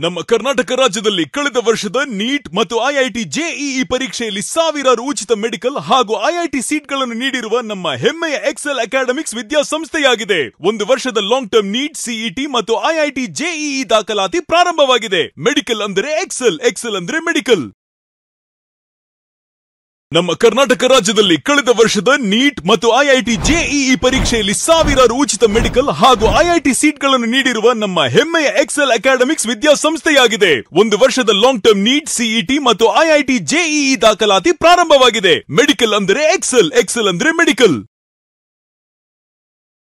ನಮ್ಮ ಕರ್ನಾಟಕ ರಾಜ್ಯದಲ್ಲಿ ಕಳೆದ ವರ್ಷದ ನೀಟ್ ಮತ್ತು ಐಐಟಿ ಜೆಇಇ ಪರೀಕ್ಷೆಯಲ್ಲಿ ಸಾವಿರಾರು ಉಚಿತ ಮೆಡಿಕಲ್ ಹಾಗೂ ಐಐಟಿ ಸೀಟ್ಗಳನ್ನು ನೀಡಿರುವ ನಮ್ಮ ಹೆಮ್ಮೆಯ ಎಕ್ಸೆಲ್ ಅಕಾಡೆಮಿಕ್ಸ್ ವಿದ್ಯಾಸಂಸ್ಥೆಯಾಗಿದೆ. ಒಂದು ವರ್ಷದ ಲಾಂಗ್ ಟರ್ಮ್ ನೀಟ್, ಸಿಇಟಿ ಮತ್ತು ಐಐಟಿ ಜೆಇಇ ದಾಖಲಾತಿ ಪ್ರಾರಂಭವಾಗಿದೆ. ಮೆಡಿಕಲ್ ಅಂದರೆ ಎಕ್ಸೆಲ್, ಎಕ್ಸೆಲ್ ಅಂದ್ರೆ ಮೆಡಿಕಲ್. ನಮ್ಮ ಕರ್ನಾಟಕ ರಾಜ್ಯದಲ್ಲಿ ಕಳೆದ ವರ್ಷದ ನೀಟ್ ಮತ್ತು ಐಐಟಿ ಜೆಇಇ ಪರೀಕ್ಷೆಯಲ್ಲಿ ಸಾವಿರಾರು ಉಚಿತ ಮೆಡಿಕಲ್ ಹಾಗೂ ಐಐಟಿ ಸೀಟ್ಗಳನ್ನು ನೀಡಿರುವ ನಮ್ಮ ಹೆಮ್ಮೆಯ ಎಕ್ಸೆಲ್ ಅಕಾಡೆಮಿಕ್ಸ್ ವಿದ್ಯಾಸಂಸ್ಥೆಯಾಗಿದೆ. ಒಂದು ವರ್ಷದ ಲಾಂಗ್ ಟರ್ಮ್ ನೀಟ್, ಸಿಇಟಿ ಮತ್ತು ಐಐಟಿ ಜೆಇಇ ದಾಖಲಾತಿ ಪ್ರಾರಂಭವಾಗಿದೆ. ಮೆಡಿಕಲ್ ಅಂದರೆ ಎಕ್ಸೆಲ್, ಎಕ್ಸೆಲ್ ಅಂದ್ರೆ ಮೆಡಿಕಲ್.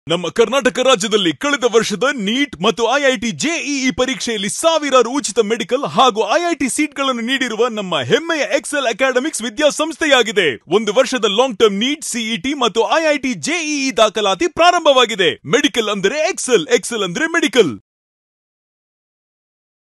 ನಮ್ಮ ಕರ್ನಾಟಕ ರಾಜ್ಯದಲ್ಲಿ ಕಳೆದ ವರ್ಷದ ನೀಟ್ ಮತ್ತು ಐಐಟಿ ಜೆಇಇ ಪರೀಕ್ಷೆಯಲ್ಲಿ ಸಾವಿರಾರು ಉಚಿತ ಮೆಡಿಕಲ್ ಹಾಗೂ ಐಐಟಿ ಸೀಟ್ಗಳನ್ನು ನೀಡಿರುವ ನಮ್ಮ ಹೆಮ್ಮೆಯ ಎಕ್ಸೆಲ್ ಅಕಾಡೆಮಿಕ್ಸ್ ವಿದ್ಯಾಸಂಸ್ಥೆಯಾಗಿದೆ. ಒಂದು ವರ್ಷದ ಲಾಂಗ್ ಟರ್ಮ್ ನೀಟ್, ಸಿಇಟಿ ಮತ್ತು ಐಐಟಿ ಜೆಇಇ ದಾಖಲಾತಿ ಪ್ರಾರಂಭವಾಗಿದೆ. ಮೆಡಿಕಲ್ ಅಂದರೆ ಎಕ್ಸೆಲ್, ಎಕ್ಸೆಲ್ ಅಂದ್ರೆ ಮೆಡಿಕಲ್.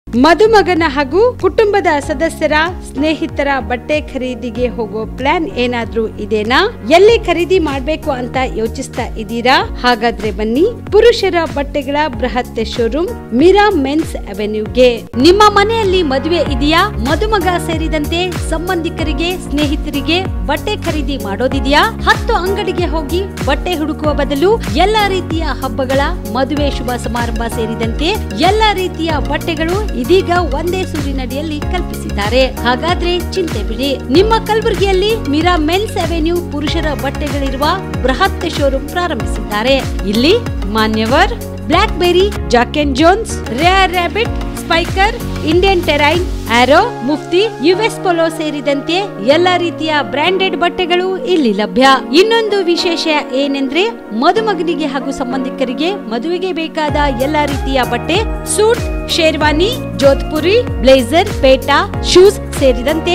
ಮದುಮಗನ ಹಾಗೂ ಕುಟುಂಬದ ಸದಸ್ಯರ ಸ್ನೇಹಿತರ ಬಟ್ಟೆ ಖರೀದಿಗೆ ಹೋಗೋ ಪ್ಲಾನ್ ಏನಾದ್ರೂ ಇದೆನಾ? ಎಲ್ಲಿ ಖರೀದಿ ಮಾಡ್ಬೇಕು ಅಂತ ಯೋಚಿಸ್ತಾ ಇದ್ದೀರಾ? ಹಾಗಾದ್ರೆ ಬನ್ನಿ ಪುರುಷರ ಬಟ್ಟೆಗಳ ಬೃಹತ್ ಶೋರೂಮ್ ಮೀರಾ ಮೆನ್ಸ್ ಅವೆನ್ಯೂಗೆ. ನಿಮ್ಮ ಮನೆಯಲ್ಲಿ ಮದುವೆ ಇದೆಯಾ? ಮದುಮಗ ಸೇರಿದಂತೆ ಸಂಬಂಧಿಕರಿಗೆ, ಸ್ನೇಹಿತರಿಗೆ ಬಟ್ಟೆ ಖರೀದಿ ಮಾಡೋದಿದೆಯಾ? 10 ಅಂಗಡಿಗೆ ಹೋಗಿ ಬಟ್ಟೆ ಹುಡುಕುವ ಬದಲು ಎಲ್ಲಾ ರೀತಿಯ ಹಬ್ಬಗಳ, ಮದುವೆ, ಶುಭ ಸಮಾರಂಭ ಸೇರಿದಂತೆ ಎಲ್ಲಾ ರೀತಿಯ ಬಟ್ಟೆಗಳು ಇದೀಗ ಒಂದೇ ಸೂರಿನಡಿಯಲ್ಲಿ ಕಲ್ಪಿಸಿದ್ದಾರೆ. ಹಾಗಾದ್ರೆ ಚಿಂತೆ ಬಿಡಿ, ನಿಮ್ಮ ಕಲಬುರಗಿಯಲ್ಲಿ ಮೀರಾ ಮೆನ್ಸ್ ಅವೆನ್ಯೂ ಪುರುಷರ ಬಟ್ಟೆಗಳಿರುವ ಬೃಹತ್ ಶೋರೂಮ್ ಪ್ರಾರಂಭಿಸಿದ್ದಾರೆ. ಇಲ್ಲಿ Manyavar, Blackberry, Jack and Jones, Rare Rabbit, Spykar, Indian Terrain, Arrow, Mufti, US Polo ಸೇರಿದಂತೆ ಎಲ್ಲಾ ರೀತಿಯ ಬ್ರಾಂಡೆಡ್ ಬಟ್ಟೆಗಳು ಇಲ್ಲಿ ಲಭ್ಯ. ಇನ್ನೊಂದು ವಿಶೇಷ ಏನೆಂದ್ರೆ ಮದುಮಗನಿಗೆ ಹಾಗೂ ಸಂಬಂಧಿಕರಿಗೆ ಮದುವೆಗೆ ಬೇಕಾದ ಎಲ್ಲಾ ರೀತಿಯ ಬಟ್ಟೆ, ಸೂಟ್, ಶೇರ್ವಾನಿ, ಜೋಧ್ಪುರಿ, ಬ್ಲೇಸರ್, ಪೇಟಾ, ಶೂಸ್ ಸೇರಿದಂತೆ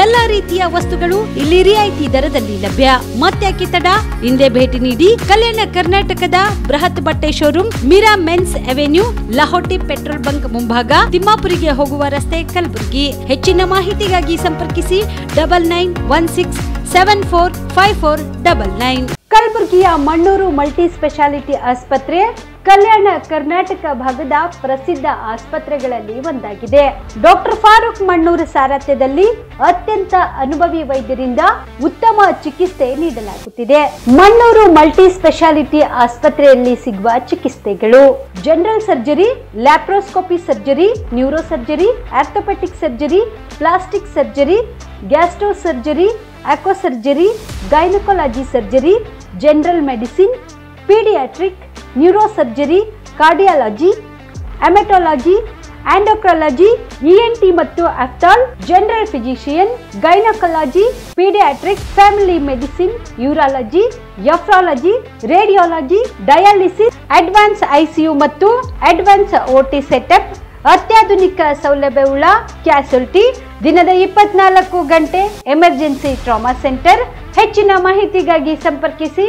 ಎಲ್ಲಾ ರೀತಿಯ ವಸ್ತುಗಳು ಇಲ್ಲಿ ರಿಯಾಯಿತಿ ದರದಲ್ಲಿ ಲಭ್ಯ. ಮತ್ತ್ಯಾಕೆ ತಡ, ಹಿಂದೆ ಭೇಟಿ ನೀಡಿ. ಕಲ್ಯಾಣ ಕರ್ನಾಟಕದ ಬೃಹತ್ ಬಟ್ಟೆ showroom Meera men's avenue, Lahoti petrol bunk ಮುಂಭಾಗ, ತಿಮ್ಮಾಪುರಿಗೆ ಹೋಗುವ ರಸ್ತೆ, ಕಲಬುರಗಿ. ಹೆಚ್ಚಿನ ಮಾಹಿತಿಗಾಗಿ ಸಂಪರ್ಕಿಸಿ 9916745499. ಕಲಬುರಗಿಯ ಮಣ್ಣೂರು ಮಲ್ಟಿ ಸ್ಪೆಷಾಲಿಟಿ ಆಸ್ಪತ್ರೆ ಕಲ್ಯಾಣ ಕರ್ನಾಟಕ ಭಾಗದ ಪ್ರಸಿದ್ಧ ಆಸ್ಪತ್ರೆಗಳಲ್ಲಿ ಒಂದಾಗಿದೆ. ಡಾಕ್ಟರ್ ಫಾರೂಕ್ ಮಣ್ಣೂರು ಸಾರಥ್ಯದಲ್ಲಿ ಅತ್ಯಂತ ಅನುಭವಿ ವೈದ್ಯರಿಂದ ಉತ್ತಮ ಚಿಕಿತ್ಸೆ ನೀಡಲಾಗುತ್ತಿದೆ. ಮಣ್ಣೂರು ಮಲ್ಟಿ ಸ್ಪೆಷಾಲಿಟಿ ಆಸ್ಪತ್ರೆಯಲ್ಲಿ ಸಿಗುವ ಚಿಕಿತ್ಸೆಗಳು: general surgery, laparoscopy surgery, neuro surgery, orthopaedic surgery, plastic surgery, gastro surgery, aqua surgery, gynaecology surgery, general medicine, paediatric, neuro surgery, cardiology, haematology, endocrinology, ENT ಮತ್ತು ophthal, general physician, gynaecology, paediatric, family medicine, urology, nephrology, radiology, dialysis, advance ICU ಮತ್ತು advance OT setup, ಅತ್ಯಾಧುನಿಕ ಸೌಲಭ್ಯವುಳ್ಳ ಕ್ಯಾಸುಲಿಟಿ, ದಿನದ 24 ಗಂಟೆ emergency trauma centre. ಹೆಚ್ಚಿನ ಮಾಹಿತಿಗಾಗಿ ಸಂಪರ್ಕಿಸಿ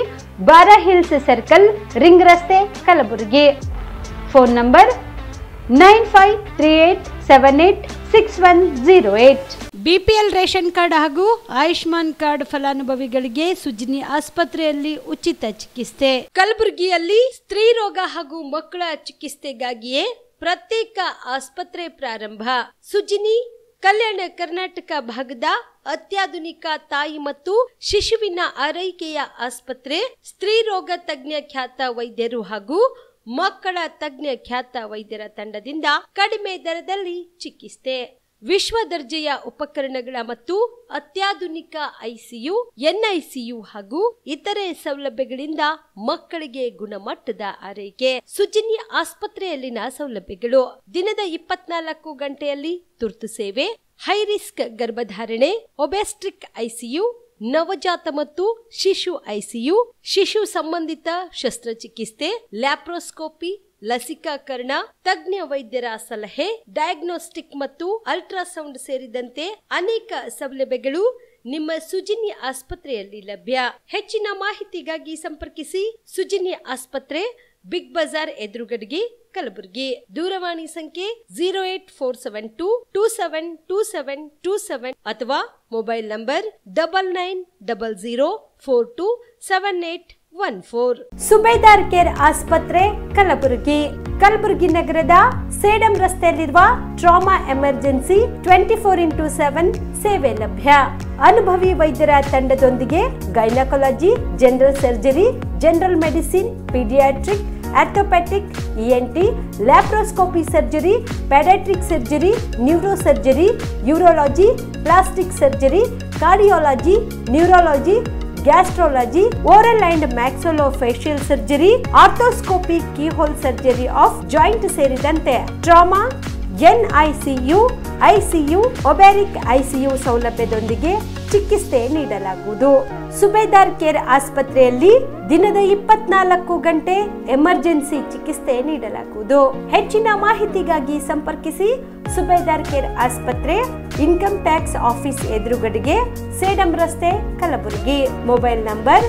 ಬಾರಾ hills circle, ring ರಸ್ತೆ, Kalaburagi. Phone number 9538786108. BPL ration card ಹಾಗೂ ಆಯುಷ್ಮಾನ್ ಕಾರ್ಡ್ ಫಲಾನುಭವಿಗಳಿಗೆ ಸುಜಿನಿ ಆಸ್ಪತ್ರೆಯಲ್ಲಿ ಉಚಿತ ಚಿಕಿತ್ಸೆ. ಕಲಬುರಗಿಯಲ್ಲಿ ಸ್ತ್ರೀ ರೋಗ ಹಾಗೂ ಮಕ್ಕಳ ಚಿಕಿತ್ಸೆಗಾಗಿಯೇ ಪ್ರತ್ಯೇಕ ಆಸ್ಪತ್ರೆ ಪ್ರಾರಂಭ. ಸುಜಿನಿ ಕಲ್ಯಾಣ ಕರ್ನಾಟಕ ಭಾಗದ ಅತ್ಯಾಧುನಿಕ ತಾಯಿ ಮತ್ತು ಶಿಶುವಿನ ಆರೈಕೆಯ ಆಸ್ಪತ್ರೆ. ಸ್ತ್ರೀ ರೋಗ ತಜ್ಞ ಖ್ಯಾತ ವೈದ್ಯರು ಹಾಗೂ ಮಕ್ಕಳ ತಜ್ಞ ಖ್ಯಾತ ವೈದ್ಯರ ತಂಡದಿಂದ ಕಡಿಮೆ ದರದಲ್ಲಿ ಚಿಕಿತ್ಸೆ. ವಿಶ್ವ ದರ್ಜೆಯ ಉಪಕರಣಗಳ ಮತ್ತು ಅತ್ಯಾಧುನಿಕ ಐಸಿಯು, ಎನ್ಐಸಿಯು ಹಾಗೂ ಇತರೆ ಸೌಲಭ್ಯಗಳಿಂದ ಮಕ್ಕಳಿಗೆ ಗುಣಮಟ್ಟದ ಆರೈಕೆ. ಸುಜಿನಿ ಆಸ್ಪತ್ರೆಯಲ್ಲಿನ ಸೌಲಭ್ಯಗಳು: ದಿನದ 24 ಗಂಟೆಯಲ್ಲಿ ತುರ್ತು ಸೇವೆ, ಹೈ ರಿಸ್ಕ್ ಗರ್ಭಧಾರಣೆ, ಒಬೆಸ್ಟ್ರಿಕ್ ಐಸಿಯು, ನವಜಾತ ಮತ್ತು ಶಿಶು ಐಸಿಯು, ಶಿಶು ಸಂಬಂಧಿತ ಶಸ್ತ್ರಚಿಕಿತ್ಸೆ, ಲ್ಯಾಪ್ರೋಸ್ಕೋಪಿ, ಲಸಿಕಾಕರಣ, ತಜ್ಞ ವೈದ್ಯರ ಸಲಹೆ, ಡಯಾಗ್ನೋಸ್ಟಿಕ್ ಮತ್ತು ಅಲ್ಟ್ರಾಸೌಂಡ್ ಸೇರಿದಂತೆ ಅನೇಕ ಸೌಲಭ್ಯಗಳು ನಿಮ್ಮ ಸುಜಿನಿ ಆಸ್ಪತ್ರೆಯಲ್ಲಿ ಲಭ್ಯ. ಹೆಚ್ಚಿನ ಮಾಹಿತಿಗಾಗಿ ಸಂಪರ್ಕಿಸಿ ಸುಜಿನಿ ಆಸ್ಪತ್ರೆ, ಬಿಗ್ ಬಜಾರ್ ಎದುರುಗಡೆಗೆ, ಕಲಬುರಗಿ. ದೂರವಾಣಿ ಸಂಖ್ಯೆ 08472272727 ಅಥವಾ ಮೊಬೈಲ್ ನಂಬರ್ 99004278 ಸುಬೇದಾರ್ ಕೇರ್ ಆಸ್ಪತ್ರೆ ಕಲಬುರಗಿ. ಕಲಬುರಗಿ ನಗರದ ಸೇಡಂ ರಸ್ತೆಯಲ್ಲಿರುವ ಟ್ರಾಮಾ ಎಮರ್ಜೆನ್ಸಿ 24x7 ಸೇವೆ ಲಭ್ಯ. ಅನುಭವಿ ವೈದ್ಯರ ತಂಡದೊಂದಿಗೆ gynaecology, general surgery, general medicine, paediatric, orthopaedic, ENT, laparoscopy surgery, paediatric surgery, neuro surgery, urology, plastic surgery, cardiology, neurology, gastrology, oral and maxillofacial surgery, arthroscopy, keyhole surgery of joint ಸೇರಿದಂತೆ trauma, NICU, ICU, obstetric ICU ಸೌಲಭ್ಯದೊಂದಿಗೆ ಚಿಕಿತ್ಸೆ ನೀಡಲಾಗುವುದು. ಸುಬೇದಾರ್ care ಆಸ್ಪತ್ರೆಯಲ್ಲಿ ದಿನದ 24 ಗಂಟೆ emergency ಚಿಕಿತ್ಸೆ ನೀಡಲಾಗುವುದು. ಹೆಚ್ಚಿನ ಮಾಹಿತಿಗಾಗಿ ಸಂಪರ್ಕಿಸಿ ಸುಬೇದಾರ್ ಕೇರ್ ಆಸ್ಪತ್ರೆ, ಇನ್ಕಮ್ ಟ್ಯಾಕ್ಸ್ ಆಫೀಸ್ ಎದುರುಗಡೆಗೆ, ಸೇಡಂ ರಸ್ತೆ, Kalaburagi. Mobile number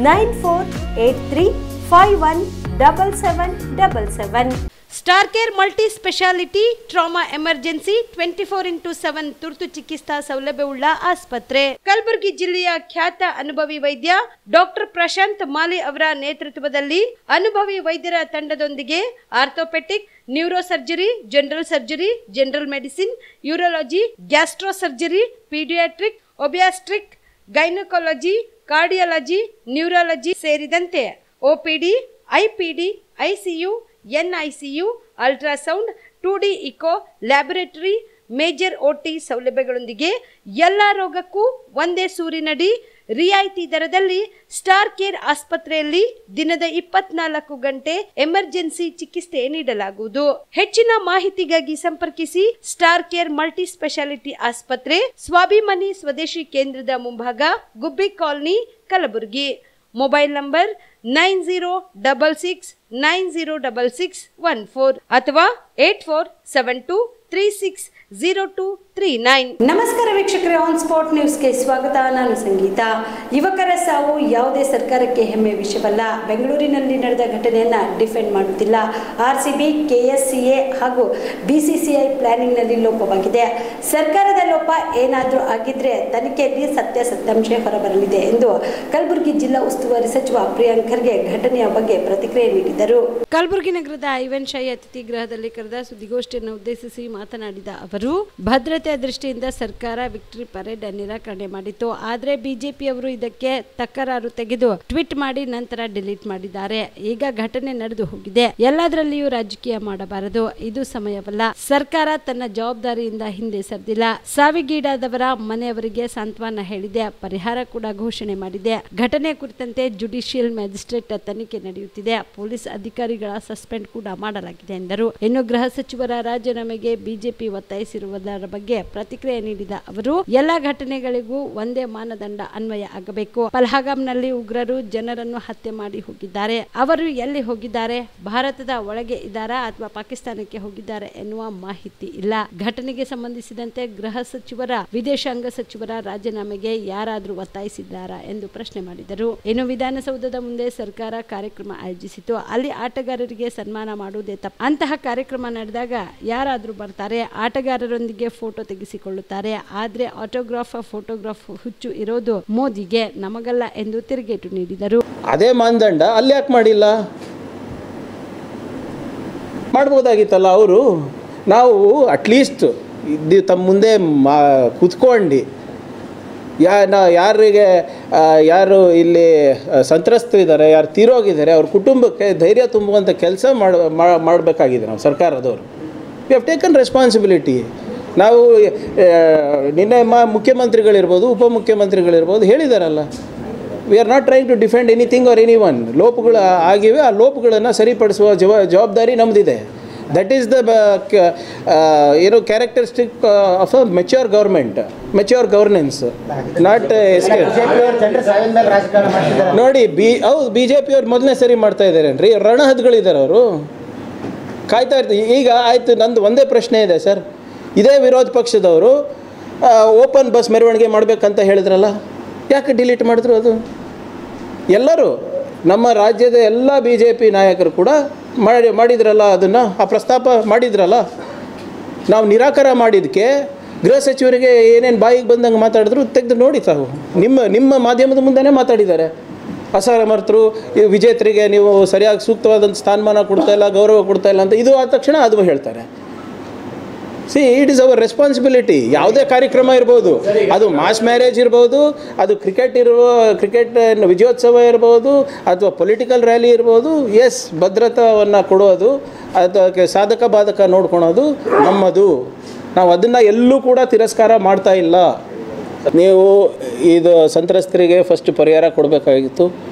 9483517777. Star care multi speciality trauma emergency 24x7 ತುರ್ತು ಚಿಕಿತ್ಸಾ ಸೌಲಭ್ಯವುಳ್ಳ ಆಸ್ಪತ್ರೆ. ಕಲಬುರಗಿ ಜಿಲ್ಲೆಯ ಖ್ಯಾತ ಅನುಭವಿ ವೈದ್ಯ ಡಾಕ್ಟರ್ ಪ್ರಶಾಂತ್ ಮಾಲಿ ಅವರ ನೇತೃತ್ವದಲ್ಲಿ ಅನುಭವಿ ವೈದ್ಯರ ತಂಡದೊಂದಿಗೆ orthopaedic, neuro surgery, general surgery, general medicine, urology, gastro surgery, paediatric, obstetric, gynaecology, cardiology, neurology ಸೇರಿದಂತೆ OPD, IPD, ICU, NICU, ultrasound, 2D echo, laboratory, major OT ಸೌಲಭ್ಯಗಳೊಂದಿಗೆ ಎಲ್ಲ ರೋಗಕ್ಕೂ ಒಂದೇ ಸೂರಿನಡಿ ರಿಯಾಯಿತಿ ದರದಲ್ಲಿ ಸ್ಟಾರ್ ಕೇರ್ ಆಸ್ಪತ್ರೆಯಲ್ಲಿ ದಿನದ 24 ಗಂಟೆ ಎಮರ್ಜೆನ್ಸಿ ಚಿಕಿತ್ಸೆ ನೀಡಲಾಗುವುದು. ಹೆಚ್ಚಿನ ಮಾಹಿತಿಗಾಗಿ ಸಂಪರ್ಕಿಸಿ ಸ್ಟಾರ್ ಕೇರ್ ಮಲ್ಟಿ ಸ್ಪೆಷಾಲಿಟಿ ಆಸ್ಪತ್ರೆ, ಸ್ವಾಭಿಮಾನಿ ಸ್ವದೇಶಿ ಕೇಂದ್ರದ ಮುಂಭಾಗ, ಗುಬ್ಬಿ ಕಾಲನಿ, ಕಲಬುರಗಿ. ಮೊಬೈಲ್ ನಂಬರ್ 9066906614 ಅಥವಾ 8472360239. ನಮಸ್ಕಾರ ವೀಕ್ಷಕರೇ, ಆನ್ ಸ್ಪಾಟ್ ನ್ಯೂಸ್ಗೆ ಸ್ವಾಗತ. ನಾನು ಸಂಗೀತ. ಯುವಕರ ಸಾವು ಯಾವುದೇ ಸರ್ಕಾರಕ್ಕೆ ಹೆಮ್ಮೆ ವಿಷಯವಲ್ಲ. ಬೆಂಗಳೂರಿನಲ್ಲಿ ನಡೆದ ಘಟನೆಯನ್ನ ಡಿಫೆಂಡ್ ಮಾಡುತ್ತಿಲ್ಲ. RCB, KSCA ಹಾಗೂ BCCI ಪ್ಲಾನಿಂಗ್ನಲ್ಲಿ ಲೋಪವಾಗಿದೆ. ಸರ್ಕಾರದ ಲೋಪ ಏನಾದರೂ ಆಗಿದ್ರೆ ತನಿಖೆಯಲ್ಲಿ ಸತ್ಯಾಂಶ ಹೊರಬರಲಿದೆ ಎಂದು ಕಲಬುರಗಿ ಜಿಲ್ಲಾ ಉಸ್ತುವಾರಿ ಸಚಿವ ಪ್ರಿಯಾಂಕ್ ಖರ್ಗೆ ಘಟನೆಯ ಬಗ್ಗೆ ಪ್ರತಿಕ್ರಿಯೆ ನೀಡಿದರು. ಕಲಬುರಗಿ ನಗರದ ಐವನ್ ಶಾಹಿ ಅತಿಥಿ ಗೃಹದಲ್ಲಿ ಕರೆದ ಸುದ್ದಿಗೋಷ್ಠಿಯನ್ನು ಉದ್ದೇಶಿಸಿ ಮಾತನಾಡಿದ ಅವರು, ಭದ್ರತೆಯ ದೃಷ್ಟಿಯಿಂದ ಸರ್ಕಾರ ವಿಕ್ಟರಿ ಪರೇಡ್ ನಿರಾಕರಣೆ ಮಾಡಿತ್ತು. ಆದರೆ ಬಿಜೆಪಿಯವರು ಇದಕ್ಕೆ ತಕರಾರು ತೆಗೆದು ಟ್ವೀಟ್ ಮಾಡಿ ನಂತರ ಡಿಲೀಟ್ ಮಾಡಿದ್ದಾರೆ. ಈಗ ಘಟನೆ ನಡೆದು ಹೋಗಿದೆ. ಎಲ್ಲದರಲ್ಲಿಯೂ ರಾಜಕೀಯ ಮಾಡಬಾರದು. ಇದು ಸಮಯವಲ್ಲ. ಸರ್ಕಾರ ತನ್ನ ಜವಾಬ್ದಾರಿಯಿಂದ ಹಿಂದೆ ಸರಿದಿಲ್ಲ. ಸಾವಿಗೀಡಾದವರ ಮನೆಯವರಿಗೆ ಸಾಂತ್ವನ ಹೇಳಿದೆ. ಪರಿಹಾರ ಕೂಡ ಘೋಷಣೆ ಮಾಡಿದೆ. ಘಟನೆ ಕುರಿತಂತೆ ಜುಡಿಷಿಯಲ್ ಮ್ಯಾಜಿಸ್ಟ್ರೇಟ್ ತನಿಖೆ ನಡೆಯುತ್ತಿದೆ. ಪೊಲೀಸ್ ಅಧಿಕಾರಿಗಳ ಸಸ್ಪೆಂಡ್ ಕೂಡ ಮಾಡಲಾಗಿದೆ ಎಂದರು. ಇನ್ನು ಗೃಹ ಸಚಿವರ ರಾಜೀನಾಮೆಗೆ ಬಿಜೆಪಿ ಒತ್ತಾಯಿಸಿರುವುದರ ಬಗ್ಗೆ ಪ್ರತಿಕ್ರಿಯೆ ನೀಡಿದ ಅವರು, ಎಲ್ಲ ಘಟನೆಗಳಿಗೂ ಒಂದೇ ಮಾನದಂಡ ಅನ್ವಯ ಆಗಬೇಕು. ಪಹಲ್ಗಾಮ್ನಲ್ಲಿ ಉಗ್ರರು ಜನರನ್ನು ಹತ್ಯೆ ಮಾಡಿ ಹೋಗಿದ್ದಾರೆ. ಅವರು ಎಲ್ಲಿ ಹೋಗಿದ್ದಾರೆ? ಭಾರತದ ಒಳಗೆ ಇದ್ದಾರಾ ಅಥವಾ ಪಾಕಿಸ್ತಾನಕ್ಕೆ ಹೋಗಿದ್ದಾರೆ ಎನ್ನುವ ಮಾಹಿತಿ ಇಲ್ಲ. ಘಟನೆಗೆ ಸಂಬಂಧಿಸಿದಂತೆ ಗೃಹ ಸಚಿವರ, ವಿದೇಶಾಂಗ ಸಚಿವರ ರಾಜೀನಾಮೆಗೆ ಯಾರಾದರೂ ಒತ್ತಾಯಿಸಿದ್ದಾರಾ ಎಂದು ಪ್ರಶ್ನೆ ಮಾಡಿದರು. ಇನ್ನು ವಿಧಾನಸೌಧದ ಮುಂದೆ ಸರ್ಕಾರ ಕಾರ್ಯಕ್ರಮ ಆಯೋಜಿಸಿತು. ಅಲ್ಲಿ ಆಟಗಾರರಿಗೆ ಸನ್ಮಾನ ಮಾಡುವುದೇ ತಪ್ಪು. ಅಂತಹ ಕಾರ್ಯಕ್ರಮ ನಡೆದಾಗ ಯಾರಾದರೂ ಬರ್ತಾರೆ, ಆಟಗಾರರೊಂದಿಗೆ ಫೋಟೋ ತೆಗೆಸಿಕೊಳ್ಳುತ್ತಾರೆ. ಆದ್ರೆ ಫೋಟೋಗ್ರಾಫ್ ಹುಚ್ಚು ಇರೋದು ಮೋದಿಗೆ, ನಮಗಲ್ಲ ಎಂದು ತಿರುಗೇಟು ನೀಡಿದರು. ಅದೇ ಮಾನದಂಡ ಅಲ್ಲಿ ಯಾಕೆ ಮಾಡಿಲ್ಲ? ಮಾಡ್ಬೋದಾಗಿತ್ತಲ್ಲ ಅವರು. ನಾವು ಅಟ್ಲೀಸ್ಟ್ ತಮ್ಮ ಮುಂದೆ ಕುತ್ಕೊಂಡು ಯಾರು ಇಲ್ಲಿ ಸಂತ್ರಸ್ತರಿದ್ದಾರೆ, ಯಾರು ತೀರೋಗಿದ್ದಾರೆ, ಅವ್ರ ಕುಟುಂಬಕ್ಕೆ ಧೈರ್ಯ ತುಂಬುವಂಥ ಕೆಲಸ ಮಾಡಬೇಕಾಗಿದೆ ನಾವು ಸರ್ಕಾರದವರು. We have taken responsibility. ನಾವು ನಿನ್ನೆ ಮುಖ್ಯಮಂತ್ರಿಗಳಿರ್ಬೋದು, ಉಪಮುಖ್ಯಮಂತ್ರಿಗಳಿರ್ಬೋದು ಹೇಳಿದಾರಲ್ಲ, we are not trying to defend anything or anyone. ಲೋಪಗಳು ಆಗಿವೆ, ಆ ಲೋಪಗಳನ್ನು ಸರಿಪಡಿಸುವ ಜವಾಬ್ದಾರಿ ನಮ್ಮದಿದೆ. That is the characteristic of a mature government, mature governance, not ನೋಡಿ. ಹೌದು, BJP ಅವ್ರು ಮೊದಲನೇ ಸರಿ ಮಾಡ್ತಾ ಇದ್ದಾರೇನ್ರಿ? ರಣಹದ್ಗಳಿದ್ದಾರೆ ಅವರು, ಕಾಯ್ತಾ ಇರ್ತೀವಿ. ಈಗ ಆಯಿತು, ನಂದು ಒಂದೇ ಪ್ರಶ್ನೆ ಇದೆ ಸರ್. ಇದೇ ವಿರೋಧ ಪಕ್ಷದವರು ಓಪನ್ ಬಸ್ ಮೆರವಣಿಗೆ ಮಾಡಬೇಕಂತ ಹೇಳಿದ್ರಲ್ಲ, ಯಾಕೆ ಡಿಲೀಟ್ ಮಾಡಿದ್ರು? ಅದು ಎಲ್ಲರೂ ನಮ್ಮ ರಾಜ್ಯದ ಎಲ್ಲ BJP ನಾಯಕರು ಕೂಡ ಮಾಡಿದ್ರಲ್ಲ, ಅದನ್ನು ಆ ಪ್ರಸ್ತಾಪ ಮಾಡಿದ್ರಲ್ಲ. ನಾವು ನಿರಾಕರ ಮಾಡಿದ್ದಕ್ಕೆ ಗೃಹ ಸಚಿವರಿಗೆ ಏನೇನು ಬಾಯಿಗೆ ಬಂದಂಗೆ ಮಾತಾಡಿದ್ರು ತೆಗೆದು ನೋಡಿ ತಾವು. ನಿಮ್ಮ ಮಾಧ್ಯಮದ ಮುಂದೆನೇ ಮಾತಾಡಿದ್ದಾರೆ. ಅಸಮರ್ಥರು, ವಿಜೇತರಿಗೆ ನೀವು ಸರಿಯಾಗಿ ಸೂಕ್ತವಾದಂಥ ಸ್ಥಾನಮಾನ ಕೊಡ್ತಾ ಇಲ್ಲ, ಗೌರವ ಕೊಡ್ತಾ ಇಲ್ಲ ಅಂತ ಇದು ಆದ ತಕ್ಷಣ ಅದು ಹೇಳ್ತಾರೆ. It is our responsibility. ಯಾವುದೇ ಕಾರ್ಯಕ್ರಮ ಇರ್ಬೋದು, ಅದು ಮಾಸ್ ಮ್ಯಾರೇಜ್ ಇರ್ಬೋದು, ಅದು ಕ್ರಿಕೆಟ್ ವಿಜಯೋತ್ಸವ ಇರ್ಬೋದು, ಅಥವಾ ಪೊಲಿಟಿಕಲ್ ರ್ಯಾಲಿ ಇರ್ಬೋದು. ಎಸ್, ಭದ್ರತಾವನ್ನು ಕೊಡೋದು, ಅದಕ್ಕೆ ಸಾಧಕ ಬಾಧಕ ನೋಡ್ಕೊಳೋದು ನಮ್ಮದು. ನಾವು ಅದನ್ನು ಎಲ್ಲೂ ಕೂಡ ತಿರಸ್ಕಾರ ಮಾಡ್ತಾ ಇಲ್ಲ. ನೀವು ಇದು ಸಂತ್ರಸ್ತರಿಗೆ ಫಸ್ಟ್ ಪರಿಹಾರ ಕೊಡಬೇಕಾಗಿತ್ತು,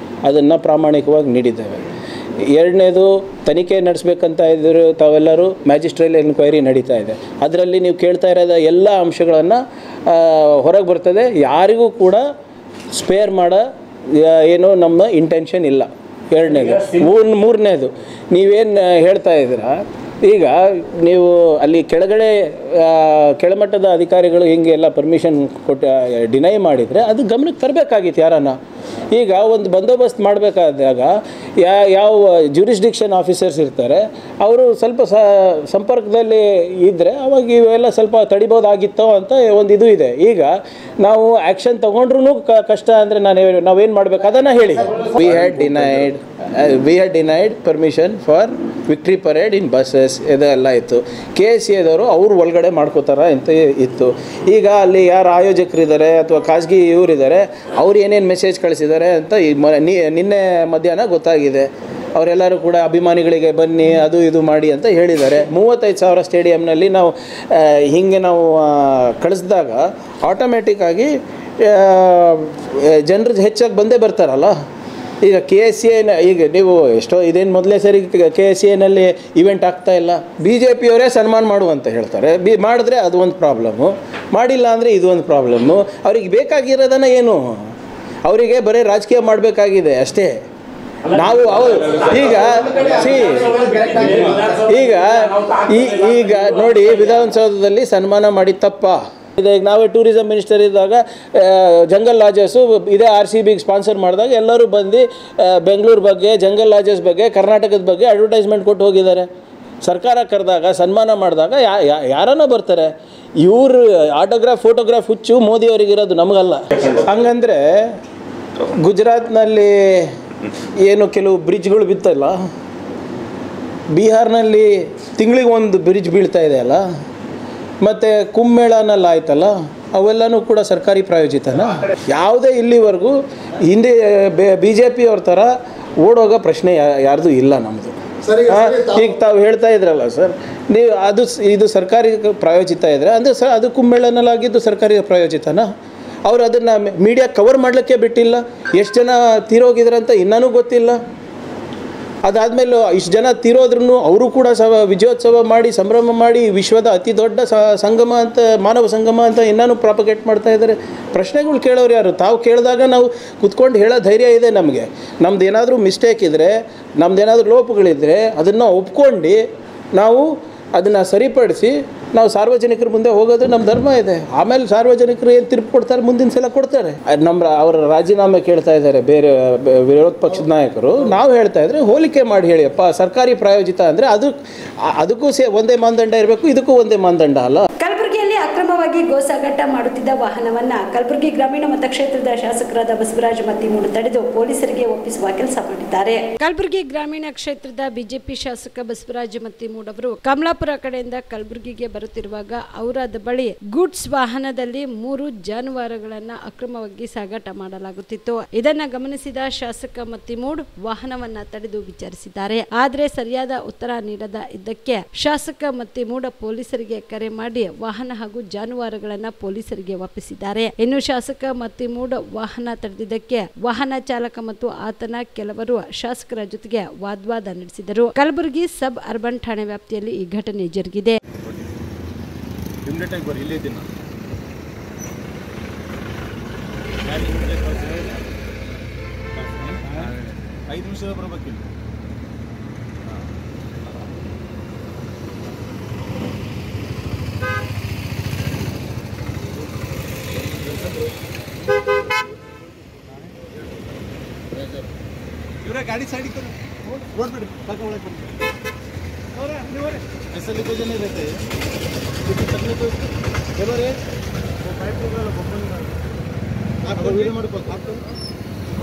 ಅದನ್ನು ಪ್ರಾಮಾಣಿಕವಾಗಿ ನೀಡಿದ್ದೇವೆ. ಎರಡನೇದು, ತನಿಖೆ ನಡೆಸಬೇಕಂತ ಇದ್ದರು ತಾವೆಲ್ಲರೂ, ಮ್ಯಾಜಿಸ್ಟ್ರೇಟ್ ಎನ್ಕ್ವೈರಿ ನಡೀತಾ ಇದೆ. ಅದರಲ್ಲಿ ನೀವು ಕೇಳ್ತಾ ಇರೋದ ಎಲ್ಲ ಅಂಶಗಳನ್ನು ಹೊರಗೆ ಬರ್ತದೆ. ಯಾರಿಗೂ ಕೂಡ ಸ್ಪೇರ್ ಮಾಡೋ ಏನೋ ನಮ್ಮ ಇಂಟೆನ್ಷನ್ ಇಲ್ಲ. ಎರಡನೇದು. ಮೂರನೇದು, ನೀವೇನು ಹೇಳ್ತಾ ಇದ್ದೀರಾ, ಈಗ ನೀವು ಅಲ್ಲಿ ಕೆಳಮಟ್ಟದ ಅಧಿಕಾರಿಗಳು ಹಿಂಗೆ ಎಲ್ಲ ಪರ್ಮಿಷನ್ ಕೊಟ್ಟು ಡಿನೈ ಮಾಡಿದರೆ ಅದು ಗಮನಕ್ಕೆ ತರಬೇಕಾಗಿತ್ತು ಯಾರನ್ನ. ಈಗ ಒಂದು ಬಂದೋಬಸ್ತ್ ಮಾಡಬೇಕಾದಾಗ ಯಾವ ಜ್ಯೂರಿಸ್ಡಿಕ್ಷನ್ ಆಫೀಸರ್ಸ್ ಇರ್ತಾರೆ, ಅವರು ಸ್ವಲ್ಪ ಸಂಪರ್ಕದಲ್ಲಿ ಇದ್ದರೆ ಅವಾಗ ಇವೆಲ್ಲ ಸ್ವಲ್ಪ ತಡಿಬೋದಾಗಿತ್ತೋ ಅಂತ ಒಂದು ಇದು ಇದೆ. ಈಗ ನಾವು ಆ್ಯಕ್ಷನ್ ತೊಗೊಂಡ್ರೂ ಕಷ್ಟ ಅಂದರೆ ನಾವೇನು ಮಾಡಬೇಕು ಅದನ್ನು ಹೇಳಿ. We had denied permission for victory parade in buses ಇದೆಲ್ಲ ಇತ್ತು. KSAದವರು ಅವ್ರು ಒಳಗಡೆ ಮಾಡ್ಕೋತಾರ ಅಂತ ಇತ್ತು. ಈಗ ಅಲ್ಲಿ ಯಾರು ಆಯೋಜಕರಿದ್ದಾರೆ ಅಥವಾ ಖಾಸಗಿ ಇವರಿದ್ದಾರೆ, ಅವ್ರು ಏನೇನು ಮೆಸೇಜ್ ಕಳಿಸಿದ್ದಾರೆ ಅಂತ ನಿನ್ನೆ ಮಧ್ಯಾಹ್ನ ಗೊತ್ತಾಗಿದೆ. ಅವರೆಲ್ಲರೂ ಕೂಡ ಅಭಿಮಾನಿಗಳಿಗೆ ಬನ್ನಿ, ಅದು ಇದು ಮಾಡಿ ಅಂತ ಹೇಳಿದ್ದಾರೆ. 35,000 ಸ್ಟೇಡಿಯಂನಲ್ಲಿ ನಾವು ಹೀಗೆ ನಾವು ಕಳಿಸಿದಾಗ ಆಟೋಮೆಟಿಕ್ಕಾಗಿ ಜನರು ಹೆಚ್ಚಾಗಿ ಬಂದೇ ಬರ್ತಾರಲ್ಲ. ಈಗ KSA ಈಗ ನೀವು ಇದೇನು ಮೊದಲೇ ಸರಿ KSAನಲ್ಲಿ ಇವೆಂಟ್ ಆಗ್ತಾ ಇಲ್ಲ. BJPಯವರೇ ಸನ್ಮಾನ ಮಾಡುವಂತ ಹೇಳ್ತಾರೆ. ಮಾಡಿದ್ರೆ ಅದು ಒಂದು ಪ್ರಾಬ್ಲಮ್ಮು, ಮಾಡಿಲ್ಲ ಅಂದರೆ ಇದು ಒಂದು ಪ್ರಾಬ್ಲಮ್ಮು. ಅವ್ರಿಗೆ ಬೇಕಾಗಿರೋದನ್ನು ಏನು, ಅವರಿಗೆ ಬರೀ ರಾಜಕೀಯ ಮಾಡಬೇಕಾಗಿದೆ ಅಷ್ಟೇ. ನಾವು ಈಗ ನೋಡಿ, ವಿಧಾನಸೌಧದಲ್ಲಿ ಸನ್ಮಾನ ಮಾಡಿ ತಪ್ಪ? ಈಗ ನಾವೇ ಟೂರಿಸಂ ಮಿನಿಸ್ಟರ್ ಇದ್ದಾಗ ಜಂಗಲ್ ಲಾಜಸ್ಸು ಇದೇ RCBಗೆ ಸ್ಪಾನ್ಸರ್ ಮಾಡಿದಾಗ ಎಲ್ಲರೂ ಬಂದು ಬೆಂಗಳೂರು ಬಗ್ಗೆ, ಜಂಗಲ್ ಲಾಜಸ್ ಬಗ್ಗೆ, ಕರ್ನಾಟಕದ ಬಗ್ಗೆ ಅಡ್ವರ್ಟೈಸ್ಮೆಂಟ್ ಕೊಟ್ಟು ಹೋಗಿದ್ದಾರೆ. ಸರ್ಕಾರ ಕರೆದಾಗ, ಸನ್ಮಾನ ಮಾಡಿದಾಗ ಯಾರನ್ನ ಬರ್ತಾರೆ. ಇವರು ಆಟೋಗ್ರಾಫ್ ಫೋಟೋಗ್ರಾಫ್ ಹುಚ್ಚು ಮೋದಿಯವರಿಗಿರೋದು, ನಮಗಲ್ಲ. ಹಂಗಂದರೆ ಗುಜರಾತ್ನಲ್ಲಿ ಏನು ಕೆಲವು ಬ್ರಿಡ್ಜ್ಗಳು ಬಿತ್ತಲ್ಲ, ಬಿಹಾರ್ನಲ್ಲಿ ತಿಂಗಳಿಗೆ ಒಂದು ಬ್ರಿಡ್ಜ್ ಬೀಳ್ತಾ ಇದೆಯಲ್ಲ, ಮತ್ತು ಕುಂಭಮೇಳನಲ್ಲಿ ಆಯ್ತಲ್ಲ, ಅವೆಲ್ಲನೂ ಕೂಡ ಸರ್ಕಾರಿ ಪ್ರಾಯೋಜಿತನ. ಯಾವುದೇ ಇಲ್ಲಿವರೆಗೂ ಹಿಂದೆ BJPಯವ್ರ ಥರ ಓಡೋಗೋ ಪ್ರಶ್ನೆ ಯಾರ್ದು ಇಲ್ಲ ನಮ್ಮದು. ಈಗ ತಾವು ಹೇಳ್ತಾ ಇದ್ರಲ್ಲ ಸರ್, ನೀವು ಇದು ಸರ್ಕಾರಿ ಪ್ರಾಯೋಜಿತ ಇದ್ದರೆ ಅಂದರೆ ಅದು ಕುಂಭಮೇಳನಲ್ಲಿ ಆಗಿದ್ದು ಸರ್ಕಾರಿ ಪ್ರಾಯೋಜಿತನ. ಅವರು ಅದನ್ನು ಮೀಡಿಯಾ ಕವರ್ ಮಾಡಲಿಕ್ಕೆ ಬಿಟ್ಟಿಲ್ಲ. ಎಷ್ಟು ಜನ ತೀರೋಗಿದ್ರಂತ ಇನ್ನೂ ಗೊತ್ತಿಲ್ಲ. ಅದಾದಮೇಲೆ ಇಷ್ಟು ಜನ ತೀರೋದ್ರೂ ಅವರು ಕೂಡ ವಿಜಯೋತ್ಸವ ಮಾಡಿ ಸಂಭ್ರಮ ಮಾಡಿ ವಿಶ್ವದ ಅತಿ ದೊಡ್ಡ ಸಂಗಮ ಅಂತ, ಮಾನವ ಸಂಗಮ ಅಂತ ಇನ್ನೂ ಪ್ರಾಪಗೇಟ್ ಮಾಡ್ತಾ ಇದ್ದಾರೆ. ಪ್ರಶ್ನೆಗಳು ಕೇಳೋರು ಯಾರು? ತಾವು ಕೇಳಿದಾಗ ನಾವು ಕುತ್ಕೊಂಡು ಹೇಳೋ ಧೈರ್ಯ ಇದೆ ನಮಗೆ. ನಮ್ದು ಏನಾದರೂ ಮಿಸ್ಟೇಕ್ ಇದ್ದರೆ, ನಮ್ದೇನಾದರೂ ಲೋಪಗಳಿದ್ದರೆ ಅದನ್ನು ಒಪ್ಕೊಂಡು ನಾವು ಅದನ್ನು ಸರಿಪಡಿಸಿ ನಾವು ಸಾರ್ವಜನಿಕರ ಮುಂದೆ ಹೋಗೋದು ನಮ್ಮ ಧರ್ಮ ಇದೆ. ಆಮೇಲೆ ಸಾರ್ವಜನಿಕರು ಏನು ತೀರ್ಪು ಕೊಡ್ತಾರೆ ಮುಂದಿನ ಸಲ ಕೊಡ್ತಾರೆ. ಅವರ ರಾಜೀನಾಮೆ ಕೇಳ್ತಾ ಇದ್ದಾರೆ ಬೇರೆ ವಿರೋಧ ಪಕ್ಷದ ನಾಯಕರು. ನಾವು ಹೇಳ್ತಾ ಇದ್ರೆ ಹೋಲಿಕೆ ಮಾಡಿ ಹೇಳಿಯಪ್ಪ, ಸರ್ಕಾರಿ ಪ್ರಾಯೋಜಿತ ಅಂದರೆ ಅದಕ್ಕೂ ಒಂದೇ ಮಾನದಂಡ ಇರಬೇಕು, ಇದಕ್ಕೂ ಒಂದೇ ಮಾನದಂಡ ಅಲ್ಲ. ಕಲಬುರಗಿಯಲ್ಲಿ ಅಕ್ರಮವಾಗಿ ಗೋಸಾಗಾಟ ಮಾಡುತ್ತಿದ್ದ ವಾಹನವನ್ನ ಕಲಬುರಗಿ ಗ್ರಾಮೀಣ ಮತಕ್ಷೇತ್ರದ ಶಾಸಕರಾದ ಬಸವರಾಜ ಮತ್ತಿಮೂಡು ತಡೆದು ಪೊಲೀಸರಿಗೆ ಒಪ್ಪಿಸುವ ಕೆಲಸ ಮಾಡಿದ್ದಾರೆ. ಕಲಬುರಗಿ ಗ್ರಾಮೀಣ ಕ್ಷೇತ್ರದ ಬಿಜೆಪಿ ಶಾಸಕ ಬಸವರಾಜ ಮತ್ತಿಮೂಡು ಅವರು ಕಮಲಾಪುರ ಕಡೆಯಿಂದ ಕಲಬುರಗಿಗೆ ಬರುತ್ತಿರುವಾಗ ಔರಾದ ಬಳಿ ಗೂಡ್ಸ್ ವಾಹನದಲ್ಲಿ 3 ಜಾನುವಾರುಗಳನ್ನ ಅಕ್ರಮವಾಗಿ ಸಾಗಾಟ ಮಾಡಲಾಗುತ್ತಿತ್ತು. ಇದನ್ನ ಗಮನಿಸಿದ ಶಾಸಕ ಮತ್ತಿಮೂಡು ವಾಹನವನ್ನ ತಡೆದು ವಿಚಾರಿಸಿದ್ದಾರೆ. ಆದರೆ ಸರಿಯಾದ ಉತ್ತರ ನೀಡದ ಇದ್ದಕ್ಕೆ ಶಾಸಕ ಮತ್ತಿಮೂಡು ಪೊಲೀಸರಿಗೆ ಕರೆ ಮಾಡಿ ವಾಹನ ಹಾಗೂ ಜಾನುವಾರುಗಳನ್ನ ಪೊಲೀಸರಿಗೆ ಒಪ್ಪಿಸಿದ್ದಾರೆ. ಇನ್ನು ಶಾಸಕ ಮತ್ತಿಮೂಡು ವಾಹನ ತಡೆದಿದ್ದಕ್ಕೆ ವಾಹನ ಚಾಲಕ ಮತ್ತು ಆತನ ಕೆಲವರು ಶಾಸಕರ ಜೊತೆಗೆ ವಾಗ್ವಾದ ನಡೆಸಿದರು. ಕಲಬುರಗಿ ಸಬ್ ಅರ್ಬನ್ ಠಾಣೆ ವ್ಯಾಪ್ತಿಯಲ್ಲಿ ಈ ಘಟನೆ ಜರುಗಿದೆ. 5 ನಿಮಿಷದ ಬರಬೇಕಿಲ್ಲ. ಇವರೇ ಗಾಡಿ ಸೈಡ್ रोड पे पकड़ और ऐसा लिखोजन नहीं रहते कुछ तकलीफ तो चलो रे वो पाइप को बंद कर आप वीडियो मार को आप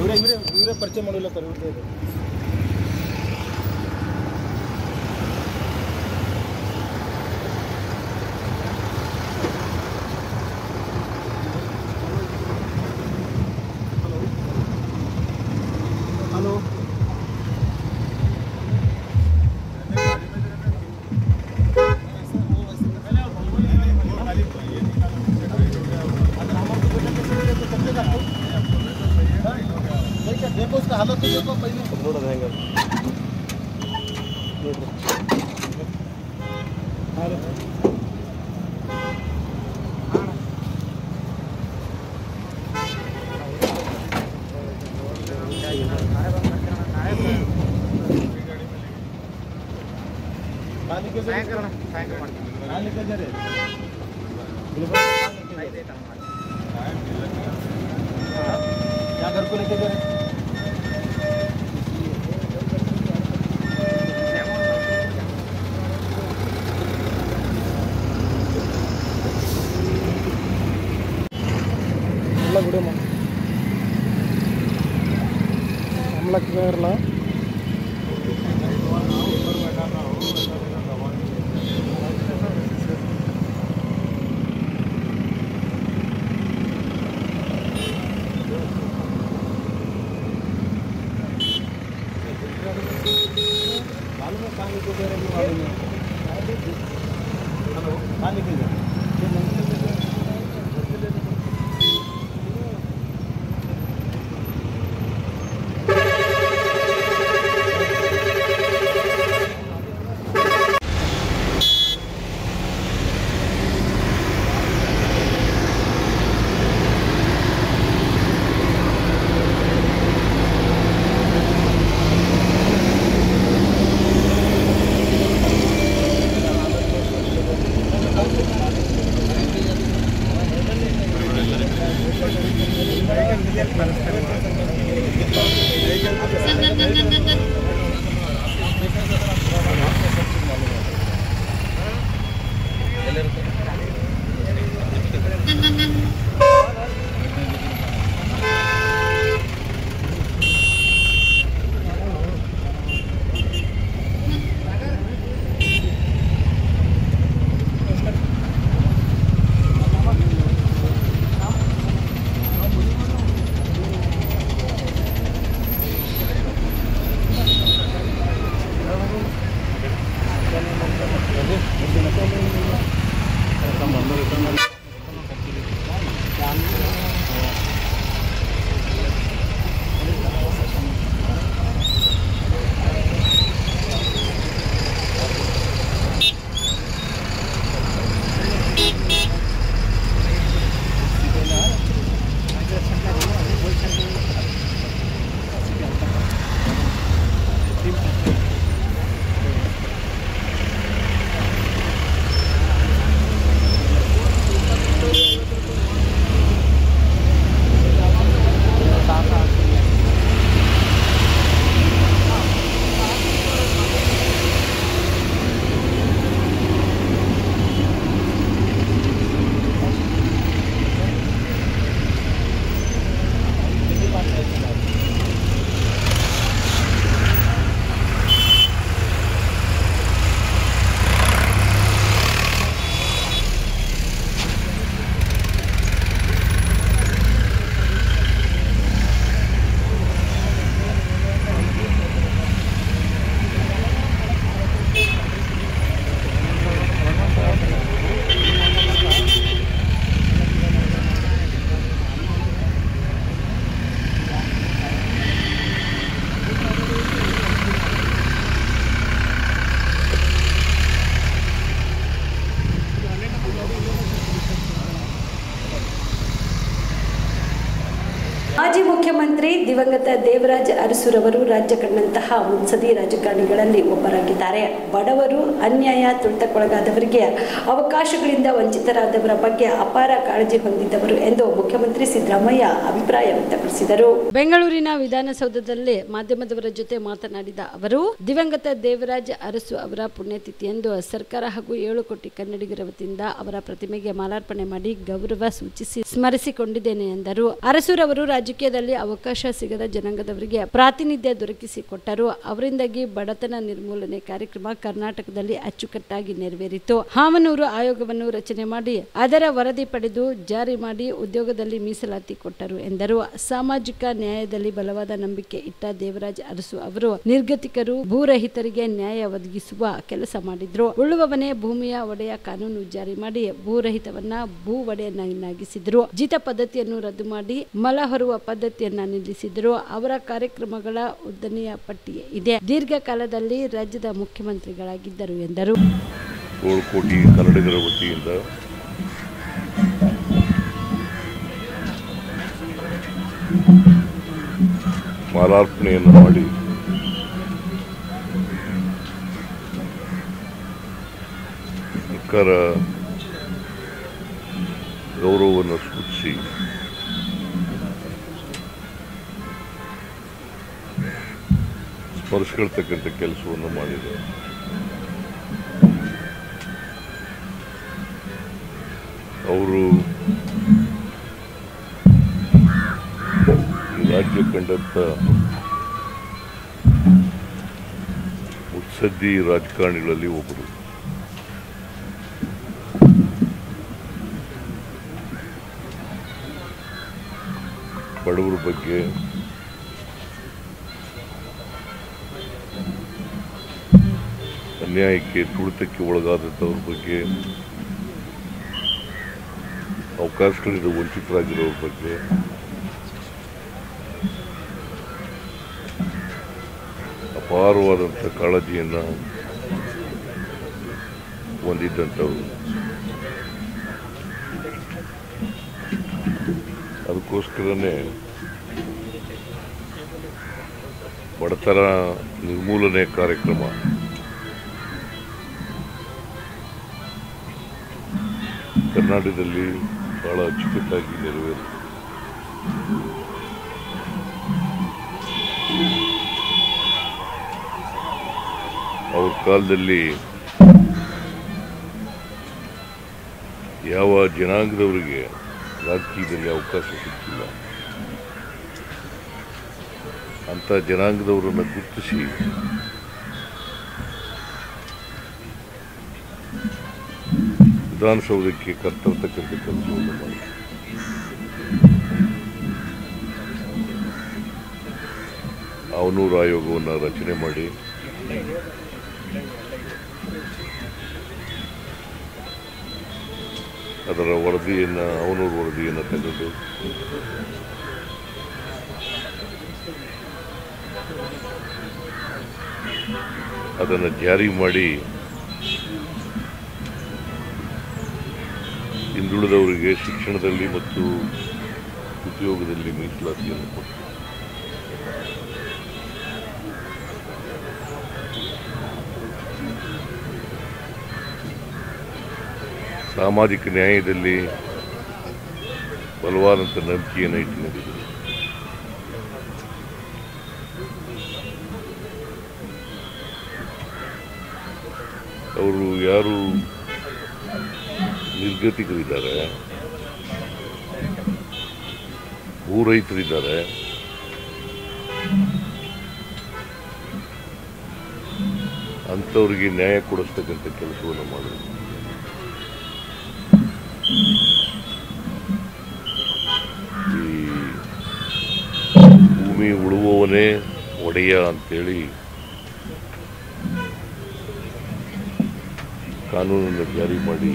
ಇವರೇ ಪರಿಚಯ ಮಾಡಿಲ್ಲ ಸರ್ ಇವ್ರದ್ದು. ಹಲೋ देखो उसका हालत तो देखो पहले ನೋಡೋದು ಹೆಂಗೆ ನೋಡ್ರಿ क्या घर को लेके जा रहे ಬಿಡಮ್ಮ ಅಮ್ಲಕ್ಕೆ ಇರಲ್ಲ ಮಾಜಿ ಮುಖ್ಯಮಂತ್ರಿ ದಿವಂಗತ ದೇವರಾಜ ಅರಸುರವರು ರಾಜ್ಯ ಕಂಡಂತಹ ಮುತ್ಸದಿ ರಾಜಕಾರಣಿಗಳಲ್ಲಿ ಒಬ್ಬರಾಗಿದ್ದಾರೆ. ಬಡವರು, ಅನ್ಯಾಯ ತುಳಿತಕ್ಕೊಳಗಾದವರಿಗೆ ಅವಕಾಶಗಳಿಂದ ವಂಚಿತರಾದವರ ಬಗ್ಗೆ ಅಪಾರ ಕಾಳಜಿ ಹೊಂದಿದ್ದವರು ಎಂದು ಮುಖ್ಯಮಂತ್ರಿ ಸಿದ್ದರಾಮಯ್ಯ ಅಭಿಪ್ರಾಯ ವ್ಯಕ್ತಪಡಿಸಿದರು. ಬೆಂಗಳೂರಿನ ವಿಧಾನಸೌಧದಲ್ಲಿ ಮಾಧ್ಯಮದವರ ಜೊತೆ ಮಾತನಾಡಿದ ಅವರು, ದಿವಂಗತ ದೇವರಾಜ ಅರಸು ಅವರ ಪುಣ್ಯತಿಥಿಯಂದು ಸರ್ಕಾರ ಹಾಗೂ 7 ಕೋಟಿ ಕನ್ನಡಿಗರ ವತಿಯಿಂದ ಅವರ ಪ್ರತಿಮೆಗೆ ಮಾಲಾರ್ಪಣೆ ಮಾಡಿ ಗೌರವ ಸೂಚಿಸಿ ಸ್ಮರಿಸಿಕೊಂಡಿದ್ದೇನೆ ಎಂದರು. ಅರಸುರವರು ರಾಜಕೀಯ ರಾಜಕೀಯದಲ್ಲಿ ಅವಕಾಶ ಸಿಗದ ಜನಾಂಗದವರಿಗೆ ಪ್ರಾತಿನಿಧ್ಯ ದೊರಕಿಸಿಕೊಟ್ಟರು. ಅವರಿಂದಾಗಿ ಬಡತನ ನಿರ್ಮೂಲನೆ ಕಾರ್ಯಕ್ರಮ ಕರ್ನಾಟಕದಲ್ಲಿ ಅಚ್ಚುಕಟ್ಟಾಗಿ ನೆರವೇರಿತು. ಹಾಮನೂರು ಆಯೋಗವನ್ನು ರಚನೆ ಮಾಡಿ ಅದರ ವರದಿ ಪಡೆದು ಜಾರಿ ಮಾಡಿ ಉದ್ಯೋಗದಲ್ಲಿ ಮೀಸಲಾತಿ ಕೊಟ್ಟರು ಎಂದರು. ಸಾಮಾಜಿಕ ನ್ಯಾಯದಲ್ಲಿ ಬಲವಾದ ನಂಬಿಕೆ ಇಟ್ಟ ದೇವರಾಜ್ ಅರಸು ಅವರು ನಿರ್ಗತಿಕರು ಭೂರಹಿತರಿಗೆ ನ್ಯಾಯ ಒದಗಿಸುವ ಕೆಲಸ ಮಾಡಿದ್ರು. ಉಳುವವನೇ ಭೂಮಿಯ ಒಡೆಯ ಕಾನೂನು ಜಾರಿ ಮಾಡಿ ಭೂರಹಿತವನ್ನ ಭೂ ಒಡೆಯನ್ನಾಗಿಸಿದ್ರು. ಜೀತ ಪದ್ಧತಿಯನ್ನು ರದ್ದು ಮಾಡಿ ಮಲ ಹೊರುವ ಪದ್ಧತಿಯನ್ನ ನಿಲ್ಲಿಸಿದ್ರು. ಅವರ ಕಾರ್ಯಕ್ರಮಗಳ ಉದ್ದನೆಯ ಪಟ್ಟಿ ಇದೆ. ದೀರ್ಘಕಾಲದಲ್ಲಿ ರಾಜ್ಯದ ಮುಖ್ಯಮಂತ್ರಿಗಳಾಗಿದ್ದರು ಎಂದರು. 7 ಕೋಟಿ ಕನ್ನಡಿಗರ ವತಿಯಿಂದ ಮಾಲಾರ್ಪಣೆಯನ್ನು ಮಾಡಿ ಸರ್ಕಾರ ಗೌರವವನ್ನು ಸೂಚಿಸಿ ಸ್ಮರಿಸಿಕೊಳ್ತಕ್ಕಂಥ ಕೆಲಸವನ್ನು ಮಾಡಿದೆ. ಅವರು ರಾಜ್ಯ ಕಂಡಂತ ಮುತ್ಸದ್ದಿ ರಾಜಕಾರಣಿಗಳಲ್ಲಿ ಒಬ್ಬರು. ಬಡವರ ಬಗ್ಗೆ, ಅನ್ಯಾಯಕ್ಕೆ ತುಳಿತಕ್ಕೆ ಒಳಗಾದಂಥವ್ರ ಬಗ್ಗೆ, ಅವಕಾಶಗಳಿಂದ ವಂಚಿತರಾಗಿರೋರ ಬಗ್ಗೆ ಅಪಾರವಾದಂಥ ಕಾಳಜಿಯನ್ನು ಹೊಂದಿದ್ದಂಥವ್ರು. ಅದಕ್ಕೋಸ್ಕರನೇ ಬಡತನ ನಿರ್ಮೂಲನೆ ಕಾರ್ಯಕ್ರಮ ಕರ್ನಾಟಕದಲ್ಲಿ ಬಹಳ ಅಚ್ಚುಕಟ್ಟಾಗಿ ನೆರವೇರಿತು. ಅವ್ರ ಕಾಲದಲ್ಲಿ ಯಾವ ಜನಾಂಗದವರಿಗೆ ರಾಜಕೀಯದಲ್ಲಿ ಅವಕಾಶ ಸಿಕ್ಕಿಲ್ಲ, ಅಂಥ ಜನಾಂಗದವರನ್ನು ಗುರುತಿಸಿ ವಿಧಾನಸೌಧಕ್ಕೆ ಕರ್ತರ್ತಕ್ಕಂಥ ಕೆಲಸವನ್ನು ಮಾಡಿ ಹಾಮನೂರು ಆಯೋಗವನ್ನು ರಚನೆ ಮಾಡಿ ಅದರ ವರದಿಯನ್ನು ಹಾಮನೂರು ವರದಿಯನ್ನು ತೆಗೆದು ಅದನ್ನು ಜಾರಿ ಮಾಡಿ ಹಿಂದುಳಿದವರಿಗೆ ಶಿಕ್ಷಣದಲ್ಲಿ ಮತ್ತು ಉದ್ಯೋಗದಲ್ಲಿ ಮೀಸಲಾತಿಯನ್ನು ಕೊಟ್ಟು ಸಾಮಾಜಿಕ ನ್ಯಾಯದಲ್ಲಿ ಬಲವಾದಂಥ ನಂಬಿಕೆಯನ್ನು ಇಟ್ಟುಕೊಂಡಿದ್ದರು. ಅವರು ಯಾರು ನಿರ್ಗತಿಕರಿದ್ದಾರೆ, ಭೂರಹಿತರಿದ್ದಾರೆ, ಅಂಥವ್ರಿಗೆ ನ್ಯಾಯ ಕೊಡಿಸ್ತಕ್ಕಂಥ ಕೆಲಸವನ್ನು ಮಾಡಿದ್ರು. ಈ ಭೂಮಿ ಉಳುವವನೇ ಒಡೆಯ ಅಂತೇಳಿ ಕಾನೂನನ್ನು ಜಾರಿ ಮಾಡಿ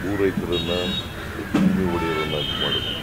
ಪೂರೈತರನ್ನ ಭೂಮಿ ಒಡೆಯರನ್ನಾಗಿ ಮಾಡಿದ್ರು.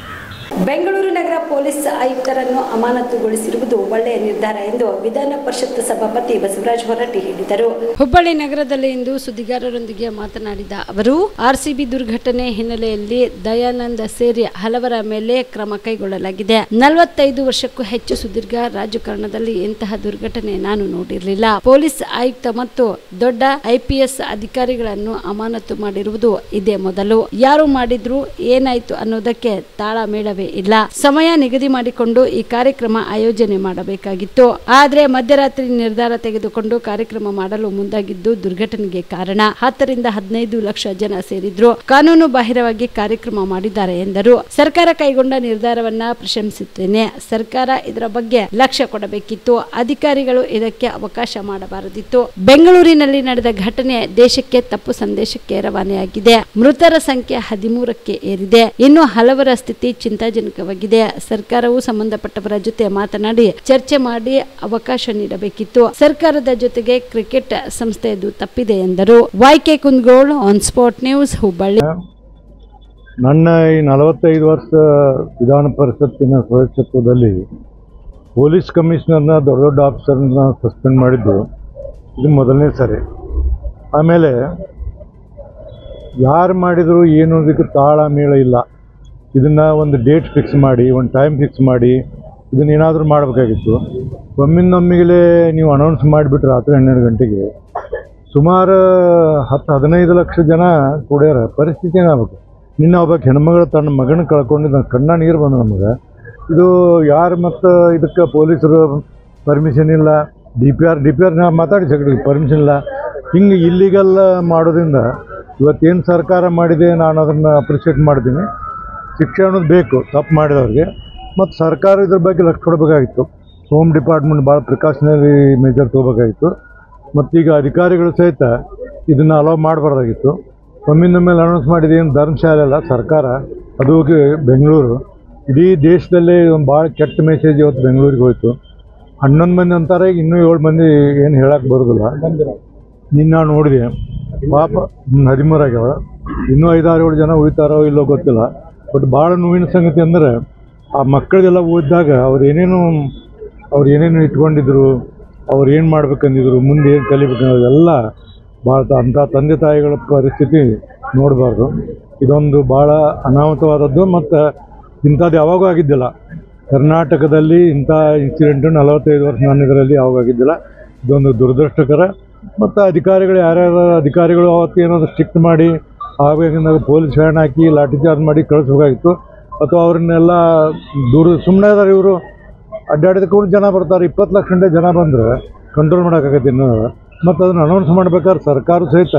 ಬೆಂಗಳೂರು ನಗರ ಪೊಲೀಸ್ ಆಯುಕ್ತರನ್ನು ಅಮಾನತುಗೊಳಿಸಿರುವುದು ಒಳ್ಳೆಯ ನಿರ್ಧಾರ ಎಂದು ವಿಧಾನ ಪರಿಷತ್ ಸಭಾಪತಿ ಬಸವರಾಜ ಹೊರಟ್ಟಿ ಹೇಳಿದರು. ಹುಬ್ಬಳ್ಳಿ ನಗರದಲ್ಲಿ ಇಂದು ಸುದ್ದಿಗಾರರೊಂದಿಗೆ ಮಾತನಾಡಿದ ಅವರು, ಆರ್ಸಿಬಿ ದುರ್ಘಟನೆ ಹಿನ್ನೆಲೆಯಲ್ಲಿ ದಯಾನಂದ್ ಸೇರಿ ಹಲವರ ಮೇಲೆ ಕ್ರಮ ಕೈಗೊಳ್ಳಲಾಗಿದೆ. 45 ವರ್ಷಕ್ಕೂ ಹೆಚ್ಚು ಸುದೀರ್ಘ ರಾಜಕಾರಣದಲ್ಲಿ ಇಂತಹ ದುರ್ಘಟನೆ ನಾನು ನೋಡಿರಲಿಲ್ಲ. ಪೊಲೀಸ್ ಆಯುಕ್ತ ಮತ್ತು ದೊಡ್ಡ IPS ಅಧಿಕಾರಿಗಳನ್ನು ಅಮಾನತು ಮಾಡಿರುವುದು ಇದೇ ಮೊದಲು. ಯಾರು ಮಾಡಿದ್ರು, ಏನಾಯ್ತು ಅನ್ನೋದಕ್ಕೆ ತಾಳಮೇಳವೇ ಇಲ್ಲ. ಸಮಯ ನಿಗದಿ ಮಾಡಿಕೊಂಡು ಈ ಕಾರ್ಯಕ್ರಮ ಆಯೋಜನೆ ಮಾಡಬೇಕಾಗಿತ್ತು. ಆದರೆ ಮಧ್ಯರಾತ್ರಿ ನಿರ್ಧಾರ ತೆಗೆದುಕೊಂಡು ಕಾರ್ಯಕ್ರಮ ಮಾಡಲು ಮುಂದಾಗಿದ್ದು ದುರ್ಘಟನೆಗೆ ಕಾರಣ. 10 ರಿಂದ 15 ಲಕ್ಷ ಜನ ಸೇರಿದ್ರು. ಕಾನೂನು ಬಾಹಿರವಾಗಿ ಕಾರ್ಯಕ್ರಮ ಮಾಡಿದ್ದಾರೆ ಎಂದರು. ಸರ್ಕಾರ ಕೈಗೊಂಡ ನಿರ್ಧಾರವನ್ನ ಪ್ರಶಂಸಿಸುತ್ತೇನೆ. ಸರ್ಕಾರ ಇದರ ಬಗ್ಗೆ ಲಕ್ಷ್ಯ ಕೊಡಬೇಕಿತ್ತು. ಅಧಿಕಾರಿಗಳು ಇದಕ್ಕೆ ಅವಕಾಶ ಮಾಡಬಾರದಿತ್ತು. ಬೆಂಗಳೂರಿನಲ್ಲಿ ನಡೆದ ಘಟನೆ ದೇಶಕ್ಕೆ ತಪ್ಪು ಸಂದೇಶಕ್ಕೆ ರವಾನೆಯಾಗಿದೆ. ಮೃತರ ಸಂಖ್ಯೆ 13ಕ್ಕೆ ಏರಿದೆ. ಇನ್ನು ಹಲವರ ಸ್ಥಿತಿ ಚಿಂತಾಜನಕವಾಗಿದೆ. ಸರ್ಕಾರವು ಸಂಬಂಧಪಟ್ಟವರ ಜೊತೆ ಮಾತನಾಡಿ ಚರ್ಚೆ ಮಾಡಿ ಅವಕಾಶ ನೀಡಬೇಕಿತ್ತು. ಸರ್ಕಾರದ ಜೊತೆಗೆ ಕ್ರಿಕೆಟ್ ಸಂಸ್ಥೆಯದು ತಪ್ಪಿದೆ ಎಂದರು. YK Kundgol, on spot news, Hubballi. ನನ್ನ ಈ 45 ವರ್ಷ ವಿಧಾನ ಪರಿಷತ್ತಿನ ಸದಸ್ಯತ್ವದಲ್ಲಿ ಪೊಲೀಸ್ ಕಮಿಷನರ್ನ ದೊಡ್ಡ ದೊಡ್ಡ ಆಫೀಸರ್ನ ಸಸ್ಪೆಂಡ್ ಮಾಡಿದ್ದು ಇದು ಮೊದಲನೇ ಸರಿ. ಆಮೇಲೆ ಯಾರು ಮಾಡಿದ್ರು ಏನು ಅದಕ್ಕೆ ತಾಳ ಮೇಳ ಇಲ್ಲ. ಇದನ್ನು ಒಂದು ಡೇಟ್ ಫಿಕ್ಸ್ ಮಾಡಿ, ಒಂದು ಟೈಮ್ ಫಿಕ್ಸ್ ಮಾಡಿ ಇದನ್ನೇನಾದರೂ ಮಾಡಬೇಕಾಗಿತ್ತು. ಒಮ್ಮಿಂದೊಮ್ಮಿಗಲೇ ನೀವು ಅನೌನ್ಸ್ ಮಾಡಿಬಿಟ್ರೆ ರಾತ್ರಿ 12 ಗಂಟೆಗೆ ಸುಮಾರು 10-15 ಲಕ್ಷ ಜನ ಕೂಡ್ಯಾರ. ಪರಿಸ್ಥಿತಿ ಏನಾಗಬೇಕು? ನಿನ್ನೆ ಒಬ್ಬ ಹೆಣ್ಮಗಳು ತನ್ನ ಮಗನ ಕಳ್ಕೊಂಡಿದ್ದ, ಕಣ್ಣ ನೀರು ಬಂದು ನಮಗೆ. ಇದು ಯಾರು ಮತ್ತು ಇದಕ್ಕೆ ಪೊಲೀಸರು ಪರ್ಮಿಷನ್ ಇಲ್ಲ, ಡಿ ಪಿ ಆರ್ ಮಾತಾಡಿ ಸೆಕ್ರೆಟರಿ ಪರ್ಮಿಷನ್ ಇಲ್ಲ. ಹಿಂಗೆ ಇಲ್ಲಿಗಲ್ ಮಾಡೋದ್ರಿಂದ ಇವತ್ತೇನು ಸರ್ಕಾರ ಮಾಡಿದೆ ನಾನು ಅದನ್ನು ಅಪ್ರಿಷಿಯೇಟ್ ಮಾಡ್ತೀನಿ. ಶಿಕ್ಷೆ ಅನ್ನೋದು ಬೇಕು ತಪ್ಪು ಮಾಡಿದವ್ರಿಗೆ. ಮತ್ತು ಸರ್ಕಾರ ಇದ್ರ ಬಗ್ಗೆ ಲಕ್ಷ್ಯ ಕೊಡಬೇಕಾಗಿತ್ತು. ಹೋಮ್ ಡಿಪಾರ್ಟ್ಮೆಂಟ್ ಭಾಳ ಪ್ರಿಕಾಷನರಿ ಮೆಜರ್ ತೊಗೋಬೇಕಾಗಿತ್ತು. ಮತ್ತೀಗ ಅಧಿಕಾರಿಗಳು ಸಹಿತ ಇದನ್ನು ಅಲೋ ಮಾಡಬಾರ್ದಾಗಿತ್ತು. ಒಮ್ಮಿಂದ ಮೇಲೆ ಅನೌನ್ಸ್ ಮಾಡಿದೆ. ಏನು ಧರ್ಮಶಾಲೆ ಅಲ್ಲ ಸರ್ಕಾರ, ಅದು ಬೆಂಗಳೂರು. ಇಡೀ ದೇಶದಲ್ಲೇ ಒಂದು ಭಾಳ ಕೆಟ್ಟ ಮೆಸೇಜ್ ಇವತ್ತು ಬೆಂಗಳೂರಿಗೆ ಹೋಯಿತು. 11 ಮಂದಿ ಅಂತಾರೆ, ಇನ್ನೂ 7 ಮಂದಿ ಏನು ಹೇಳಕ್ಕೆ ಬರೋದಿಲ್ಲ. ನಿನ್ನ ನಾನು ನೋಡಿದೆ ಪಾಪ 13 ಆಗ್ಯಾವ. ಇನ್ನೂ 5-6-7 ಜನ ಉಳಿತಾರೋ ಇಲ್ಲೋ ಗೊತ್ತಿಲ್ಲ. ಬಟ್ ಭಾಳ ನೋವಿನ ಸಂಗತಿ ಅಂದರೆ ಆ ಮಕ್ಕಳಿಗೆಲ್ಲ ಓದಿದಾಗ ಅವ್ರು ಏನೇನು ಇಟ್ಕೊಂಡಿದ್ರು, ಅವ್ರು ಏನು ಮಾಡ್ಬೇಕಂದಿದ್ರು, ಮುಂದೆ ಏನು ಕಲಿಬೇಕನ್ನೋದೆಲ್ಲ ಭಾಳ ಅಂಥ ತಂದೆ ತಾಯಿಗಳ ಪರಿಸ್ಥಿತಿ ನೋಡಬಾರ್ದು. ಇದೊಂದು ಭಾಳ ಅನಾಹುತವಾದದ್ದು. ಮತ್ತು ಇಂಥದ್ದು ಯಾವಾಗೂ ಆಗಿದ್ದಿಲ್ಲ ಕರ್ನಾಟಕದಲ್ಲಿ. ಇಂಥ ಇನ್ಸಿಡೆಂಟು 45 ವರ್ಷ ನಾನು ಇದರಲ್ಲಿ ಯಾವಾಗ ಆಗಿದ್ದಿಲ್ಲ. ಇದೊಂದು ದುರದೃಷ್ಟಕರ. ಮತ್ತು ಅಧಿಕಾರಿಗಳು ಯಾರ್ಯಾರು ಅಧಿಕಾರಿಗಳು ಅವತ್ತು ಏನಾದರೂ ಸ್ಟ್ರಿಕ್ಟ್ ಮಾಡಿ ಆವಾಗಿಂದ ಪೊಲೀಸ್ ವ್ಯಾನ್ ಹಾಕಿ ಲಾಠಿ ಚಾರ್ಜ್ ಮಾಡಿ ಕಳಿಸ್ಬೇಕಾಗಿತ್ತು. ಅಥವಾ ಅವ್ರನ್ನೆಲ್ಲ ದೂರ ಸುಮ್ಮನೆ ಇದ್ದಾರೆ. ಇವರು ಅಡ್ಡಾಡಿದಕ್ಕೂ ಜನ ಬರ್ತಾರೆ. 20 ಲಕ್ಷ ಗಂಟೆ ಜನ ಬಂದರೆ ಕಂಟ್ರೋಲ್ ಮಾಡೋಕ್ಕಾಗತ್ತೆ ಇನ್ನೂ. ಮತ್ತು ಅದನ್ನು ಅನೌನ್ಸ್ ಮಾಡ್ಬೇಕಾದ್ರೆ ಸರ್ಕಾರ ಸಹಿತ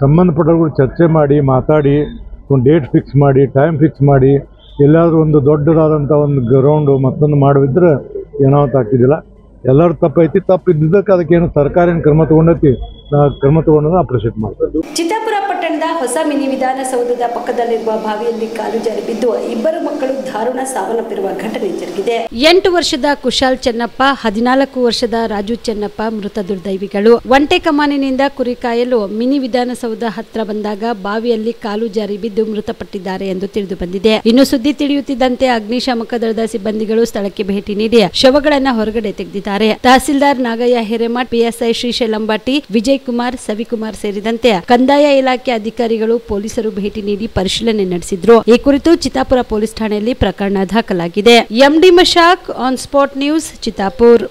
ಸಂಬಂಧಪಟ್ಟವ್ರು ಚರ್ಚೆ ಮಾಡಿ ಮಾತಾಡಿ ಒಂದು ಡೇಟ್ ಫಿಕ್ಸ್ ಮಾಡಿ, ಟೈಮ್ ಫಿಕ್ಸ್ ಮಾಡಿ, ಎಲ್ಲಾದರೂ ಒಂದು ದೊಡ್ಡದಾದಂಥ ಒಂದು ಗ್ರೌಂಡು ಮತ್ತೊಂದು ಮಾಡಿದ್ರೆ ಏನಾವತ್ತು ಆಗ್ತಿದ್ದಿಲ್ಲ. ಎಲ್ಲರೂ ತಪ್ಪೈತಿ. ತಪ್ಪಿದ್ದಕ್ಕೆ ಅದಕ್ಕೇನು ಸರ್ಕಾರ ಏನು ಕ್ರಮ ತೊಗೊಂಡೈತಿ, ಕ್ರಮ ತೊಗೊಂಡು ಅಪ್ರಿಷಿಯೇಟ್ ಮಾಡ್ತಾರೆ. ಚಿತ್ತಾಪುರ ಪಟ್ಟಣದ ಹೊಸ ಮಿನಿ ವಿಧಾನಸೌಧದ ಪಕ್ಕದಲ್ಲಿರುವ ಬಾವಿಯಲ್ಲಿ ಕಾಲು ಜಾರಿ ಬಿದ್ದು 2 ಮಕ್ಕಳು ದಾರುಣ ಸಾವನ್ನಪ್ಪಿರುವ ಘಟನೆ ಜರುಗಿದೆ. 8 ವರ್ಷದ ಕುಶಾಲ್ ಚೆನ್ನಪ್ಪ, 14 ವರ್ಷದ ರಾಜು ಚೆನ್ನಪ್ಪ ಮೃತ ದುರ್ದೈವಿಗಳು. ಒಂಟೆ ಕಮಾನಿನಿಂದ ಕುರಿ ಕಾಯಲು ಮಿನಿ ವಿಧಾನಸೌಧ ಹತ್ರ ಬಂದಾಗ ಬಾವಿಯಲ್ಲಿ ಕಾಲು ಜಾರಿ ಬಿದ್ದು ಮೃತಪಟ್ಟಿದ್ದಾರೆ ಎಂದು ತಿಳಿದು ಬಂದಿದೆ. ಇನ್ನು ಸುದ್ದಿ ತಿಳಿಯುತ್ತಿದ್ದಂತೆ ಅಗ್ನಿಶಾಮಕ ದಳದ ಸಿಬ್ಬಂದಿಗಳು ಸ್ಥಳಕ್ಕೆ ಭೇಟಿ ನೀಡಿ ಶವಗಳನ್ನು ಹೊರಗಡೆ ತೆಗೆದಿದ್ದಾರೆ. ತಹಸೀಲ್ದಾರ್ ನಾಗಯ್ಯ ಹಿರೇಮಠ್, PSI ಶ್ರೀಶೈಲ್ ಅಂಬಾಟಿ, ವಿಜಯ್ ಕುಮಾರ್, ಸವಿಕುಮಾರ್ ಸೇರಿದಂತೆ ಕಂದಾಯ ಇಲಾಖೆ ಅಧಿಕಾರಿಗಳು, ಪೊಲೀಸರು ಭೇಟಿ ನೀಡಿ ಪರಿಶೀಲನೆ ನಡೆಸಿದ್ರು. ಈ ಕುರಿತು ಚಿತ್ತಾಪುರ ಪೊಲೀಸ್ ಠಾಣೆಯಲ್ಲಿ ಪ್ರಕರಣ ದಾಖಲಾಗಿದೆ. MD Mashak, on spot news, Chittapur.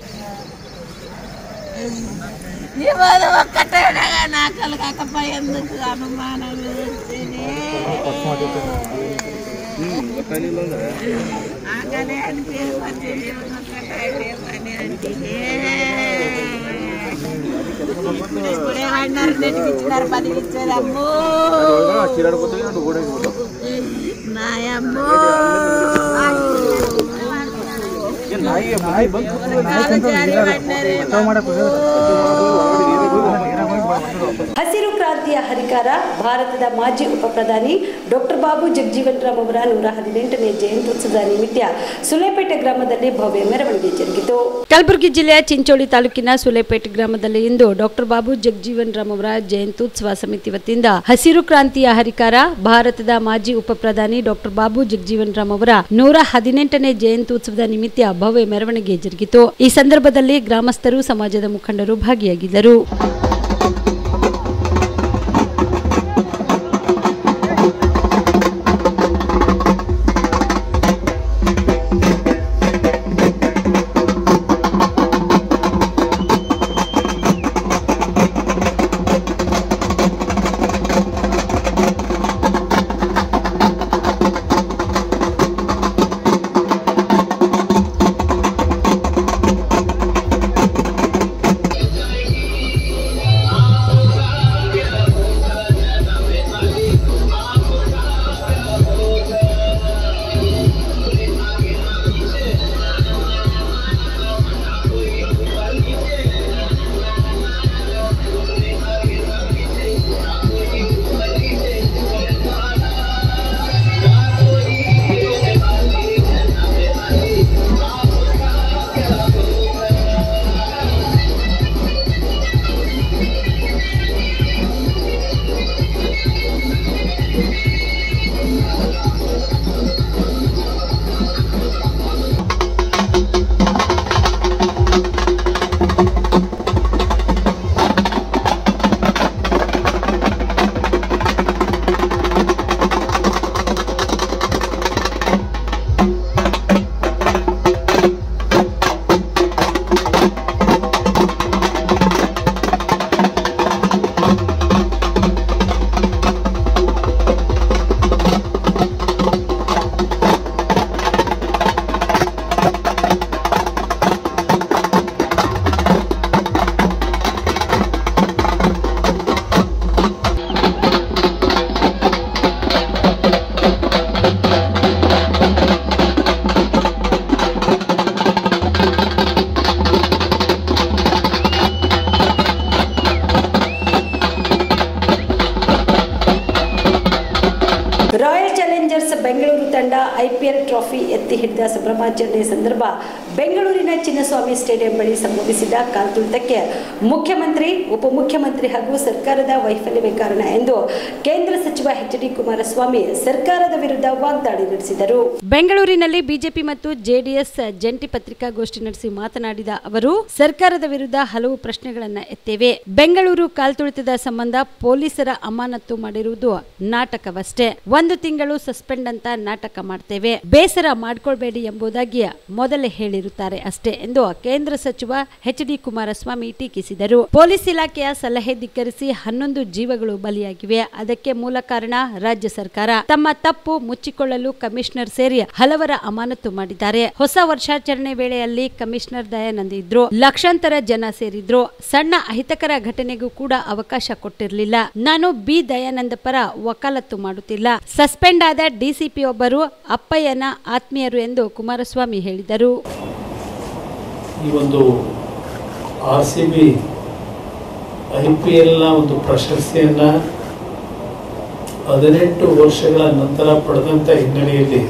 ಹಸಿರು ಕ್ರಾಂತಿಯ ಹರಿಕಾರ ಭಾರತದ ಮಾಜಿ ಉಪ ಪ್ರಧಾನಿ ಡಾಕ್ಟರ್ ಬಾಬು ಜಗಜೀವನ್ ರಾಮ್ ಅವರ 118ನೇ ಜಯಂತ್ಯುತ್ಸವದ ನಿಮಿತ್ತ ಸುಲೇಪೇಟೆ ಗ್ರಾಮದಲ್ಲಿ ಭವ್ಯ ಮೆರವಣಿಗೆ ಜರುಗಿತು. ಕಲಬುರಗಿ ಜಿಲ್ಲೆಯ ಚಿಂಚೋಳಿ ತಾಲೂಕಿನ ಸುಲೇಪೇಟೆ ಗ್ರಾಮದಲ್ಲಿ ಇಂದು ಡಾಕ್ಟರ್ ಬಾಬು ಜಗಜೀವನ್ ರಾಮ್ ಅವರ ಜಯಂತ್ಯುತ್ಸವ ಸಮಿತಿ ವತಿಯಿಂದ ಹಸಿರು ಕ್ರಾಂತಿಯ ಹರಿಕಾರ ಭಾರತದ ಮಾಜಿ ಉಪ ಪ್ರಧಾನಿ ಡಾಕ್ಟರ್ ಬಾಬು ಜಗಜೀವನ್ ರಾಮ್ ಅವರ 118ನೇ ಜಯಂತ್ಯುತ್ಸವದ ನಿಮಿತ್ತ ಭವ್ಯ ಮೆರವಣಿಗೆ ಜರುಗಿತು. ಈ ಸಂದರ್ಭದಲ್ಲಿ ಗ್ರಾಮಸ್ಥರು, ಸಮಾಜದ ಮುಖಂಡರು ಭಾಗಿಯಾಗಿದ್ದರು. ತಂಡ IPL ಟ್ರೋಫಿ ಎತ್ತಿ ಹಿಡಿದ ಸಂಭ್ರಮಾಚರಣೆ ಸಂದರ್ಭ ಬೆಂಗಳೂರಿನ ಚಿನ್ನಸ್ವಾಮಿ ಸ್ಟೇಡಿಯಂ ಬಳಿ ಸಂಭವಿಸಿದ ಕಾಲ್ತುಳಿತಕ್ಕೆ ಮುಖ್ಯಮಂತ್ರಿ, ಉಪಮುಖ್ಯಮಂತ್ರಿ ಹಾಗೂ ಸರ್ಕಾರದ ವೈಫಲ್ಯವೇ ಕಾರಣ ಎಂದು ಕೇಂದ್ರ ಸಚಿವ HD ಕುಮಾರಸ್ವಾಮಿ ಸರ್ಕಾರದ ವಿರುದ್ಧ ವಾಗ್ದಾಳಿ ನಡೆಸಿದರು. ಬೆಂಗಳೂರಿನಲ್ಲಿ ಬಿಜೆಪಿ ಮತ್ತು JDS ಜಂಟಿ ಪತ್ರಿಕಾಗೋಷ್ಠಿ ನಡೆಸಿ ಮಾತನಾಡಿದ ಅವರು, ಸರ್ಕಾರದ ವಿರುದ್ಧ ಹಲವು ಪ್ರಶ್ನೆಗಳನ್ನು ಎತ್ತೇವೆ. ಬೆಂಗಳೂರು ಕಾಲ್ತುಳಿತದ ಸಂಬಂಧ ಪೊಲೀಸರ ಅಮಾನತು ಮಾಡಿರುವುದು ನಾಟಕವಷ್ಟೇ. 1 ತಿಂಗಳು ಸಸ್ಪೆಂಡ್ ಅಂತ ನಾಟಕ ಮಾಡ್ತೇವೆ. ಬೇಸರ ಮಾಡ್ಕೊಳ್ಬೇಡಿ ಎಂಬುದಾಗಿ ಮೊದಲೇ ಹೇಳಿರುತ್ತಾರೆ ಅಷ್ಟೇ ಎಂದು ಕೇಂದ್ರ ಸಚಿವ HD ಕುಮಾರಸ್ವಾಮಿ ಟೀಕಿಸಿದರು. ಪೊಲೀಸ್ ಇಲಾಖೆಯ ಸಲಹೆ ಧಿಕ್ಕರಿಸಿ 11 ಜೀವಗಳು ಬಲಿಯಾಗಿವೆ. ಅದಕ್ಕೆ ಮೂಲ ಕಾರಣ ರಾಜ್ಯ ಸರ್ಕಾರ. ತಮ್ಮ ತಪ್ಪು ಮುಚ್ಚಿಕೊಳ್ಳಲು ಕಮಿಷನರ್ ಸೇರಿ ಹಲವರ ಅಮಾನತು ಮಾಡಿದ್ದಾರೆ. ಹೊಸ ವರ್ಷಾಚರಣೆ ವೇಳೆಯಲ್ಲಿ ಕಮಿಷನರ್ ದಯಾನಂದ್ ಇದ್ರು. ಲಕ್ಷಾಂತರ ಜನ ಸೇರಿದ್ರು. ಸಣ್ಣ ಅಹಿತಕರ ಘಟನೆಗೂ ಕೂಡ ಅವಕಾಶ ಕೊಟ್ಟಿರಲಿಲ್ಲ. ನಾನು ಬಿ ದಯಾನಂದ ಪರ ವಕಾಲತ್ತು ಮಾಡುತ್ತಿಲ್ಲ. ಸಸ್ಪೆಂಡ್ ಆದ DCP ಒಬ್ಬರು ಅಪ್ಪಯ್ಯನ ಆತ್ಮೀಯರು ಎಂದು ಕುಮಾರಸ್ವಾಮಿ ಹೇಳಿದರು. ಈ ಒಂದು RCB IPLನ ಒಂದು ಪ್ರಶಸ್ತಿಯನ್ನ 18 ವರ್ಷಗಳ ನಂತರ ಪಡೆದಂತ ಹಿನ್ನೆಲೆಯಲ್ಲಿ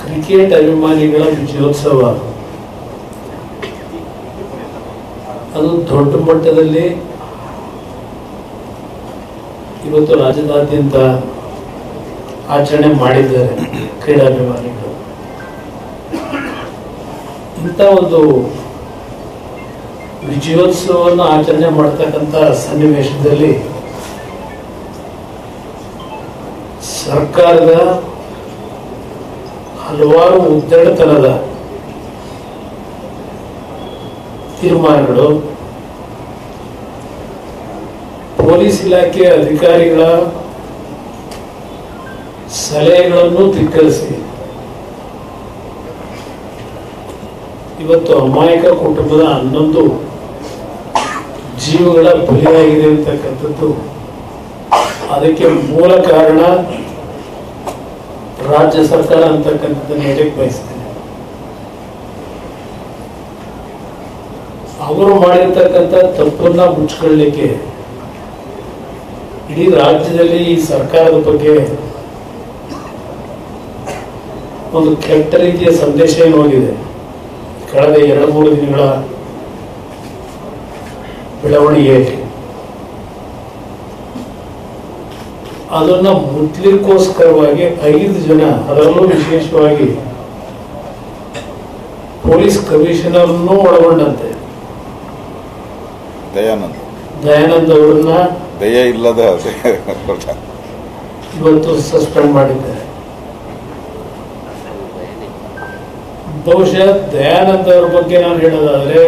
ಕ್ರಿಕೆಟ್ ಅಭಿಮಾನಿಗಳ ವಿಜಯೋತ್ಸವ ಅದು ದೊಡ್ಡ ಮಟ್ಟದಲ್ಲಿ ಇವತ್ತು ರಾಜ್ಯದಾದ್ಯಂತ ಆಚರಣೆ ಮಾಡಿದ್ದಾರೆ ಕ್ರೀಡಾಭಿಮಾನಿಗಳು. ಇಂಥ ಒಂದು ವಿಜಯೋತ್ಸವವನ್ನು ಆಚರಣೆ ಮಾಡ್ತಕ್ಕಂಥ ಸನ್ನಿವೇಶದಲ್ಲಿ ಸರ್ಕಾರದ ಹಲವಾರು ಉದ್ದಟತನದ ತೀರ್ಮಾನಗಳು, ಪೊಲೀಸ್ ಇಲಾಖೆಯ ಅಧಿಕಾರಿಗಳ ಸಲಹೆಗಳನ್ನು ಧಿಕ್ಕರಿಸಿ ಇವತ್ತು ಅಮಾಯಕ ಕುಟುಂಬದ 11 ಜೀವಗಳ ಬಲಿಯಾಗಿದೆ ಅಂತಕ್ಕಂಥದ್ದು. ಅದಕ್ಕೆ ಮೂಲ ಕಾರಣ ರಾಜ್ಯ ಸರ್ಕಾರ ಅಂತಕ್ಕಂಥದ್ದನ್ನು ಹೇಳಕ್ಕೆ ಬಯಸ್ತೇನೆ. ಅವರು ಮಾಡಿರ್ತಕ್ಕಂಥ ತಪ್ಪನ್ನ ಮುಚ್ಕೊಳ್ಳಿಕ್ಕೆ ಇಡೀ ರಾಜ್ಯದಲ್ಲಿ ಈ ಸರ್ಕಾರದ ಬಗ್ಗೆ ಒಂದು ಕೆಟ್ಟ ರೀತಿಯ ಸಂದೇಶ ಏನು ಹೋಗಿದೆ. ಕಳೆದ 2-3 ದಿನಗಳ ಬೆಳವಣಿಗೆ ಅದನ್ನ ಮುಟ್ಲಿಕ್ಕೋಸ್ಕರವಾಗಿ 5 ಜನ, ಅದರಲ್ಲೂ ವಿಶೇಷವಾಗಿ ಪೊಲೀಸ್ ಕಮಿಷನರ್ನೂ ಒಳಗೊಂಡಂತೆ ದಯಾನಂದ್ ಅವರನ್ನ ದಯ ಇಲ್ಲದ ಇವತ್ತು ಸಸ್ಪೆಂಡ್ ಮಾಡಿದ್ದಾರೆ. ಬಹುಶಃ ದಯಾನಂದ್ ಅವರ ಬಗ್ಗೆ ನಾನು ಹೇಳೋದಾದ್ರೆ,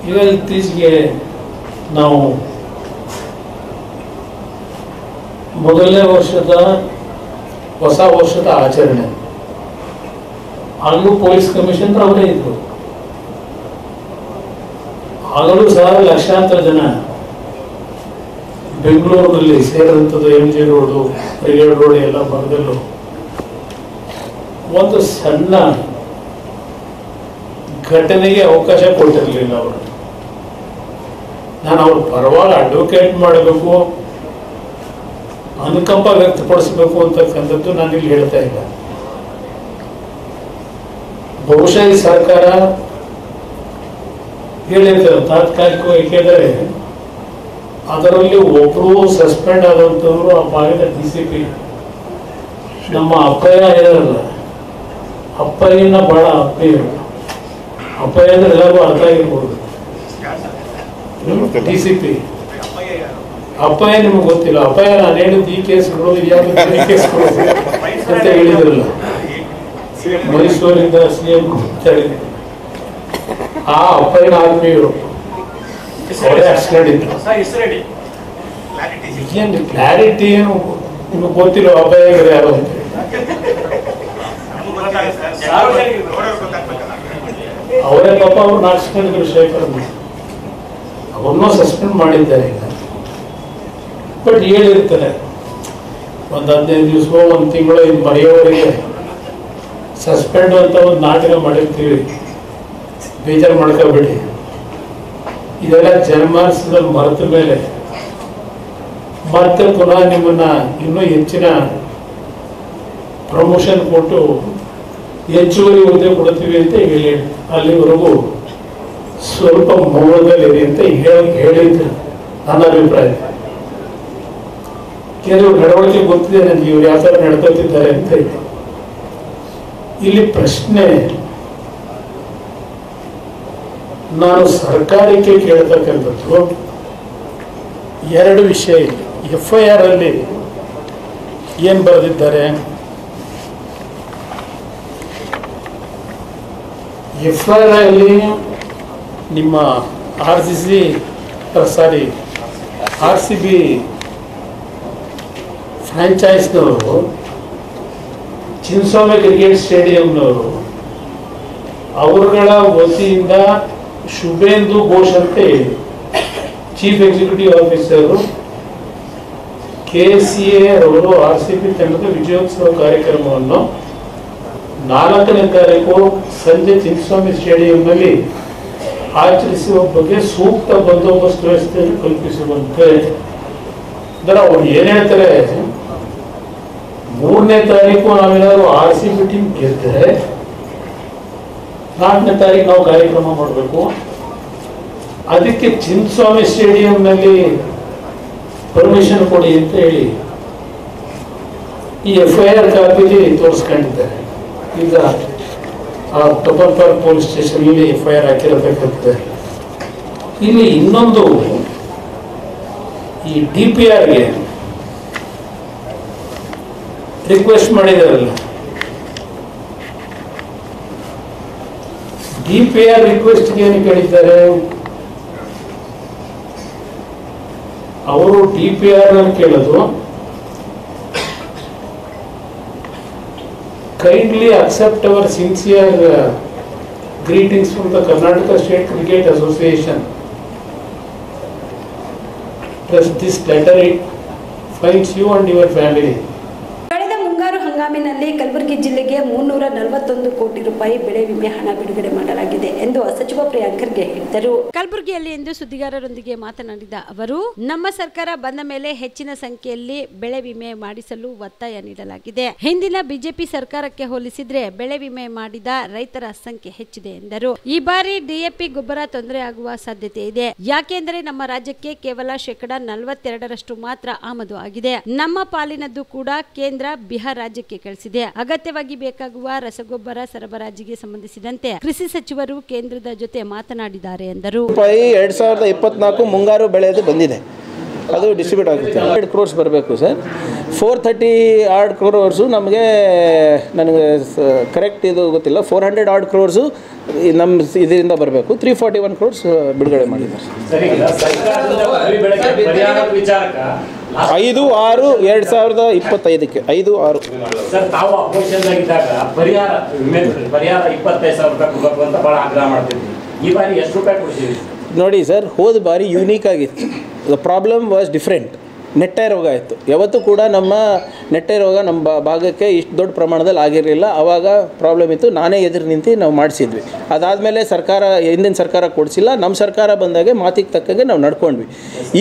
ಈಗ ಇತ್ತೀಚೆಗೆ ನಾವು ಮೊದಲನೇ ವರ್ಷದ ಹೊಸ ವರ್ಷದ ಆಚರಣೆ, ಆಗಲೂ ಪೊಲೀಸ್ ಕಮಿಷನರ್ ಅವರೇ ಇದ್ರು. ಆಗಲೂ ಸಹ ಲಕ್ಷಾಂತರ ಜನ ಬೆಂಗಳೂರಿನಲ್ಲಿ ಸೇರಿದಂಥದ್ದು MG ರೋಡು, ಬ್ರಿಗೇಡ್ ರೋಡ್ ಎಲ್ಲ ಭಾಗದಲ್ಲೂ ಒಂದು ಸಣ್ಣ ಘಟನೆಗೆ ಅವಕಾಶ ಕೊಟ್ಟಿರಲಿಲ್ಲ ಅವರು. ನಾನು ಅವ್ರ ಪರವಾಗಿ ಅಡ್ವೊಕೇಟ್ ಮಾಡಬೇಕು, ಅನುಕಂಪ ವ್ಯಕ್ತಪಡಿಸಬೇಕು ಅಂತಕ್ಕಂಥದ್ದು ನಾನು ಇಲ್ಲಿ ಹೇಳ್ತಾ ಇಲ್ಲ. ಬಹುಶಃ ಈ ಸರ್ಕಾರ ಹೇಳಿರ್ತಾರೆ ತಾತ್ಕಾಲಿಕ, ಏಕೆಂದರೆ ಅದರಲ್ಲಿ ಒಬ್ಬರು ಸಸ್ಪೆಂಡ್ ಆದಂಥವ್ರು ಆ ಭಾಗದ DCP ನಮ್ಮ ಅಪ್ಪಯ್ಯ ಇದಾರಲ್ಲ, ಅಪ್ಪಯ್ಯನ ಬಹಳ ಅಪ್ಪಯ್ಯ. ಅಪ್ಪಯ್ಯ ಅಂದ್ರೆ ಎಲ್ಲರಿಗೂ ಅರ್ಥ ಆಗಿರ್ಬೋದು. DCP ಅಪ್ಪಯ್ಯ ನಿಮ್ಗೆ ಗೊತ್ತಿಲ್ಲ. ಅಪ್ಪಯ್ಯ ನಾನು ಹೇಳಿದ್ದು ಈ ಕೇಸ್ಗಳು ಕೇಸ್ಗಳು ಅಂತ ಹೇಳಿದ್ರಲ್ಲ, ಮೈಸೂರಿಂದ CM ಆ ಅಪ್ಪಯ್ಯನ ಆತ್ಮೀಯರು ಅವರೇ ಆಕ್ಸಿಡೆಂಟ್. ಏನು ಕ್ಲಾರಿಟಿ ಏನು ನಿಮ್ಗೆ ಗೊತ್ತಿಲ್ಲ ಅಪ್ಪಯ್ಯ ಯಾರು ಅಂತ. ಅವರೇ ಪಾಪ ಅವ್ರು ನಾಚಿಕೊಂಡಿದ್ರು. ಶೇಖರ್ ಅವ್ರನ್ನೂ ಸಸ್ಪೆಂಡ್ ಮಾಡಿದ್ದಾರೆ ಈಗ. ಬಟ್ ಹೇಳಿರ್ತಾರೆ ಒಂದು 15 ದಿವಸ 1 ತಿಂಗಳು ಇನ್ನು ಮರೆಯೋವರೆಗೆ ಸಸ್ಪೆಂಡ್ ಅಂತ ಒಂದು ನಾಟಕ ಮಾಡಿರ್ತೀವಿ, ಬೇಜಾರು ಮಾಡ್ಕೋಬೇಡಿ. ಇದೆಲ್ಲ ಜನಮಾನಸದಲ್ಲಿ ಮರೆತ ಮೇಲೆ ಮತ್ತೆ ಪುನಃ ನಿಮ್ಮನ್ನ ಇನ್ನೂ ಹೆಚ್ಚಿನ ಪ್ರಮೋಷನ್ ಕೊಟ್ಟು ಹೆಚ್ಚುವರಿ ಹುದ್ದೆ ಕೊಡ್ತೀವಿ ಅಂತ ಹೇಳಿ ಅಲ್ಲಿವರೆಗೂ ಸ್ವಲ್ಪ ಮೌನದಲ್ಲಿರಿ ಅಂತ ಹೇಳಿದ್ದು ನನ್ನ ಅಭಿಪ್ರಾಯ. ಕೆಲವು ನಡವಳಿಕೆ ಗೊತ್ತಿದೆ ನನಗೆ, ಇವ್ರು ಯಾವ ಥರ ನಡ್ಕೊತಿದ್ದಾರೆ ಅಂತ ಹೇಳಿ. ಇಲ್ಲಿ ಪ್ರಶ್ನೆ ನಾನು ಸರ್ಕಾರಕ್ಕೆ ಕೇಳ್ತಕ್ಕಂಥದ್ದು ಎರಡು ವಿಷಯ. ಇಲ್ಲಿ FIR ಅಲ್ಲಿ ಏನು ಬರೆದಿದ್ದಾರೆ, FIR ಅಲ್ಲಿ ನಿಮ್ಮ RCB ಫ್ರಾಂಚೈಸ್ನವರು, ಚಿನ್ನಸ್ವಾಮಿ ಕ್ರಿಕೆಟ್ ಸ್ಟೇಡಿಯಂನವರು, ಅವರುಗಳ ವತಿಯಿಂದ ಶುಭೇಂದು ಘೋಷ್ ಅಂತ ಹೇಳಿ ಚೀಫ್ ಎಕ್ಸಿಕ್ಯೂಟಿವ್ ಆಫೀಸರು KCA ಅವರು RCB ತಂಡದ ವಿಜಯೋತ್ಸವ ಕಾರ್ಯಕ್ರಮವನ್ನು 4ನೇ ತಾರೀಕು ಸಂಜೆ ಚಿನ್ನಸ್ವಾಮಿ ಸ್ಟೇಡಿಯಂನಲ್ಲಿ ಆಚರಿಸುವ ಬಗ್ಗೆ ಸೂಕ್ತ ಬಂದೋಬಸ್ತ್ ವ್ಯವಸ್ಥೆಯನ್ನು ಕಲ್ಪಿಸುವಂತೆ. ಅವ್ರು ಏನ್ ಹೇಳ್ತಾರೆ, 3ನೇ ತಾರೀಕು ನಾವೇನಾದ್ರು RCB ಟೀಮ್ ಗೆದ್ದರೆ 4ನೇ ತಾರೀಕು ನಾವು ಕಾರ್ಯಕ್ರಮ ಮಾಡಬೇಕು. ಅದಕ್ಕೆ ಚಿನ್ನಸ್ವಾಮಿ ಸ್ಟೇಡಿಯಂನಲ್ಲಿ ಪರ್ಮಿಷನ್ ಕೊಡಿ ಅಂತ ಹೇಳಿ ಈ FIR ಕಾಪಿಲಿ ತೋರಿಸ್ಕೊಂಡಿದ್ದಾರೆ. ಈಗ ಆ ಟೊಪರ್ ಪಾರ್ಕ್ ಪೊಲೀಸ್ ಸ್ಟೇಷನ್ ಅಲ್ಲಿ FIR ಹಾಕಿರಬೇಕಾಗ್ತದೆ. ಇಲ್ಲಿ ಇನ್ನೊಂದು, ಈ DPRಗೆ ರಿಕ್ವೆಸ್ಟ್ ಮಾಡಿದಾರಲ್ಲ, DPR ರಿಕ್ವೆಸ್ಟ್ಗೆ ಏನು ಕೇಳಿದ್ದಾರೆ ಅವರು? DPR ನಲ್ಲಿ ಕೇಳೋದು, kindly accept our sincere greetings from the Karnataka State Cricket Association. Plus this letter it finds you and your family. ಕಳೆದ ಮುಂಗಾರು ಹಂಗಾಮಿನಲ್ಲಿ ಕಲಬುರಗಿ ಜಿಲ್ಲೆಗೆ 341 ಕೋಟಿ ರೂಪಾಯಿ ಬೆಳೆ ವಿಮೆ ಹಣ ಬಿಡುಗಡೆ ಮಾಡಲಾಗಿದೆ ಎಂದು ಸಚಿವ ಪ್ರಿಯಾಂಕ್ ಖರ್ಗೆ ಹೇಳಿದರು. ಕಲಬುರಗಿಯಲ್ಲಿ ಇಂದು ಸುದ್ದಿಗಾರರೊಂದಿಗೆ ಮಾತನಾಡಿದ ಅವರು, ನಮ್ಮ ಸರ್ಕಾರ ಬಂದ ಮೇಲೆ ಹೆಚ್ಚಿನ ಸಂಖ್ಯೆಯಲ್ಲಿ ಬೆಳೆ ವಿಮೆ ಮಾಡಿಸಲು ಒತ್ತಾಯ ನೀಡಲಾಗಿದೆ. ಹಿಂದಿನ ಬಿಜೆಪಿ ಸರ್ಕಾರಕ್ಕೆ ಹೋಲಿಸಿದ್ರೆ ಬೆಳೆ ವಿಮೆ ಮಾಡಿದ ರೈತರ ಸಂಖ್ಯೆ ಹೆಚ್ಚಿದೆ ಎಂದರು. ಈ ಬಾರಿ DAP ಗೊಬ್ಬರ ತೊಂದರೆ ಆಗುವ ಸಾಧ್ಯತೆ ಇದೆ. ಯಾಕೆಂದರೆ ನಮ್ಮ ರಾಜ್ಯಕ್ಕೆ ಕೇವಲ 42% ಮಾತ್ರ ಆಮದು ಆಗಿದೆ. ನಮ್ಮ ಪಾಲಿನದ್ದು ಕೂಡ ಕೇಂದ್ರ ಬಿಹಾರ ರಾಜ್ಯಕ್ಕೆ ಕಳಿಸಿದೆ. ಅಗತ್ಯವಾಗಿ ಬೇಕಾಗುವ ರಸಗೊಬ್ಬರ ಸರಬರಾಜಿಗೆ ಸಂಬಂಧಿಸಿದಂತೆ ಕೃಷಿ ಸಚಿವರು ಕೇಂದ್ರದ ಜೊತೆ ಮಾತನಾಡಿದ್ದಾರೆ ಎಂದರು. 2024 ಮುಂಗಾರು ಬೆಳೆದು ಬಂದಿದೆ, ಅದು ಡಿಸ್ಟ್ರಿಬ್ಯೂಟ್ ಆಗುತ್ತೆ. 100 crores ಬರಬೇಕು ಸರ್. 430 odd crores ನಮಗೆ, ನನಗೆ ಕರೆಕ್ಟ್ ಇದು ಗೊತ್ತಿಲ್ಲ, 400 odd crores ನಮ್ಮ ಇದರಿಂದ ಬರಬೇಕು. 341 crores ಬಿಡುಗಡೆ ಮಾಡಿದ್ದಾರೆ. 5/6/2025ಕ್ಕೆ 5/6 ಸರ್, ತಾವು ಅಪೋಸಿಷನ್ ಆಗಿದ್ದಾಗ ಪರಿಹಾರ 25,000 ರೂಪಾಯಿ ಕೊಡಬೇಕು ಅಂತ ಭಾಳ ಆಗ್ರಹ ಮಾಡ್ತಿದ್ವಿ. ಈ ಬಾರಿ ಎಷ್ಟು ರೂಪಾಯಿ ಕೊಡ್ತೀವಿ? ನೋಡಿ ಸರ್, ಹೋದ ಬಾರಿ ಯೂನಿಕ್ ಆಗಿತ್ತು. The problem was different. ನೆಟ್ಟೆ ರೋಗ ಇತ್ತು. ಯಾವತ್ತೂ ಕೂಡ ನಮ್ಮ ನೆಟ್ಟೆ ರೋಗ ನಮ್ಮ ಭಾಗಕ್ಕೆ ಇಷ್ಟು ದೊಡ್ಡ ಪ್ರಮಾಣದಲ್ಲಿ ಆಗಿರಲಿಲ್ಲ. ಆವಾಗ ಪ್ರಾಬ್ಲಮ್ ಇತ್ತು. ನಾನೇ ಎದುರು ನಿಂತು ನಾವು ಮಾಡಿಸಿದ್ವಿ. ಅದಾದಮೇಲೆ ಸರ್ಕಾರ, ಹಿಂದಿನ ಸರ್ಕಾರ ಕೊಡಿಸಿಲ್ಲ. ನಮ್ಮ ಸರ್ಕಾರ ಬಂದಾಗೆ ಮಾತಿಗೆ ತಕ್ಕಂಗೆ ನಾವು ನಡ್ಕೊಂಡ್ವಿ.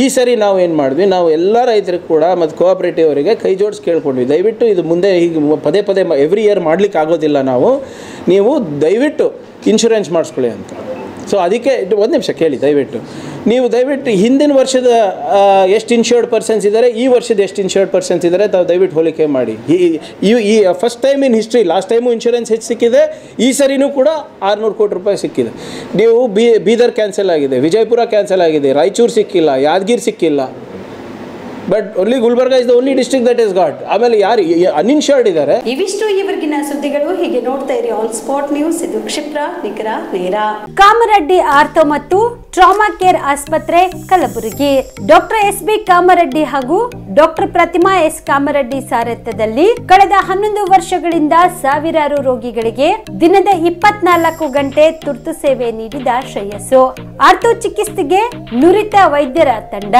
ಈ ಸರಿ ನಾವು ಏನು ಮಾಡಿದ್ವಿ, ನಾವು ಎಲ್ಲ ರೈತರಿಗೆ ಕೂಡ ಮತ್ತು ಕೋಆಪ್ರೇಟಿವ್ ಅವರಿಗೆ ಕೈ ಜೋಡಿಸಿ ಕೇಳ್ಕೊಂಡ್ವಿ, ದಯವಿಟ್ಟು ಇದು ಮುಂದೆ ಹೀಗೆ ಪದೇ ಪದೇ ಎವ್ರಿ ಇಯರ್ ಮಾಡಲಿಕ್ಕೆ ಆಗೋದಿಲ್ಲ. ನೀವು ದಯವಿಟ್ಟು ಇನ್ಶೂರೆನ್ಸ್ ಮಾಡಿಸ್ಕೊಳ್ಳಿ ಅಂತ. ಸೊ ಅದಕ್ಕೆ ಒಂದು ನಿಮಿಷ ಕೇಳಿ ದಯವಿಟ್ಟು ಹಿಂದಿನ ವರ್ಷದ ಎಷ್ಟು ಇನ್ಶೂರ್ಡ್ ಪರ್ಸನ್ಸ್ ಇದ್ದಾರೆ, ಈ ವರ್ಷದ ಎಷ್ಟು ಇನ್ಶೂರ್ಡ್ ಪರ್ಸನ್ಸ್ ಇದ್ದಾರೆ ತಾವು ದಯವಿಟ್ಟು ಹೋಲಿಕೆ ಮಾಡಿ. ಈ first time in history, last time insurance ಹೆಚ್ಚು ಸಿಕ್ಕಿದೆ, ಈ ಸರಿನೂ ಕೂಡ 600 ಕೋಟಿ ರೂಪಾಯಿ ಸಿಕ್ಕಿದೆ. ನೀವು ಬೀದರ್ ಕ್ಯಾನ್ಸಲ್ ಆಗಿದೆ, ವಿಜಯಪುರ ಕ್ಯಾನ್ಸಲ್ ಆಗಿದೆ, ರಾಯಚೂರು ಸಿಕ್ಕಿಲ್ಲ, ಯಾದಗಿರಿ ಸಿಕ್ಕಿಲ್ಲ, but only Gulbarga is the only district that is got. ಆಮೇಲೆ ಯಾರು ಅನ್ಇನ್ಶೂರ್ಡ್ ಇದ್ದಾರೆ. ಇವಿಷ್ಟು ಈವರೆಗಿನ ಸುದ್ದಿಗಳು. ಹೀಗೆ ನೋಡ್ತಾ ಇರಿ ಆನ್ ಸ್ಪಾಟ್ ನ್ಯೂಸ್. ಇದು ಕ್ಷಿಪ್ರ, ನಿಖರ, ನೇರ. ಕಾಮರೆಡ್ಡಿ ಆರ್ಥೋ ಮತ್ತು ಟ್ರಾಮಾ ಕೇರ್ ಆಸ್ಪತ್ರೆ ಕಲಬುರಗಿ. ಡಾಕ್ಟರ್ SB ಕಾಮರೆಡ್ಡಿ ಹಾಗೂ ಡಾಕ್ಟರ್ ಪ್ರತಿಮಾ S ಕಾಮರೆಡ್ಡಿ ಸಾರಥ್ಯದಲ್ಲಿ ಕಳೆದ 11 ವರ್ಷಗಳಿಂದ ಸಾವಿರಾರು ರೋಗಿಗಳಿಗೆ ದಿನದ 24 ಗಂಟೆ ತುರ್ತು ಸೇವೆ ನೀಡಿದ ಶ್ರೇಯಸ್ಸು. ಆರ್ಥೋ ಚಿಕಿತ್ಸೆಗೆ ನುರಿತ ವೈದ್ಯರ ತಂಡ,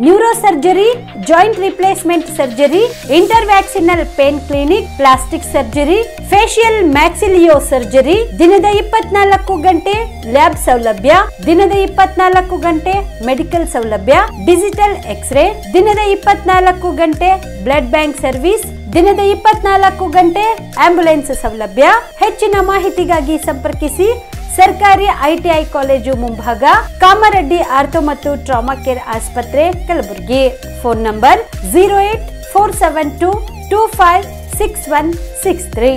neuro surgery, joint replacement surgery, interventional pain clinic, plastic surgery, facial maxillo surgery, ದಿನದ 24 ಗಂಟೆ ಲ್ಯಾಬ್ ಸೌಲಭ್ಯ, ದಿನದ 24 ಗಂಟೆ ಮೆಡಿಕಲ್ ಸೌಲಭ್ಯ, ಡಿಜಿಟಲ್ ಎಕ್ಸ್ರೇ, ದಿನದ 24 ಗಂಟೆ ಬ್ಲಡ್ ಬ್ಯಾಂಕ್ ಸರ್ವಿಸ್, ದಿನದ 24 ಗಂಟೆ ಆಂಬ್ಯುಲೆನ್ಸ್ ಸೌಲಭ್ಯ. ಹೆಚ್ಚಿನ ಮಾಹಿತಿಗಾಗಿ ಸಂಪರ್ಕಿಸಿ ಸರ್ಕಾರಿ ಐಟಿಐ ಕಾಲೇಜು ಮುಂಭಾಗ, ಕಾಮರೆಡ್ಡಿ ಆರ್ಥೋ ಮತ್ತು ಟ್ರಾಮಾ ಕೇರ್ ಆಸ್ಪತ್ರೆ, ಕಲಬುರಗಿ. Phone number 08472256163.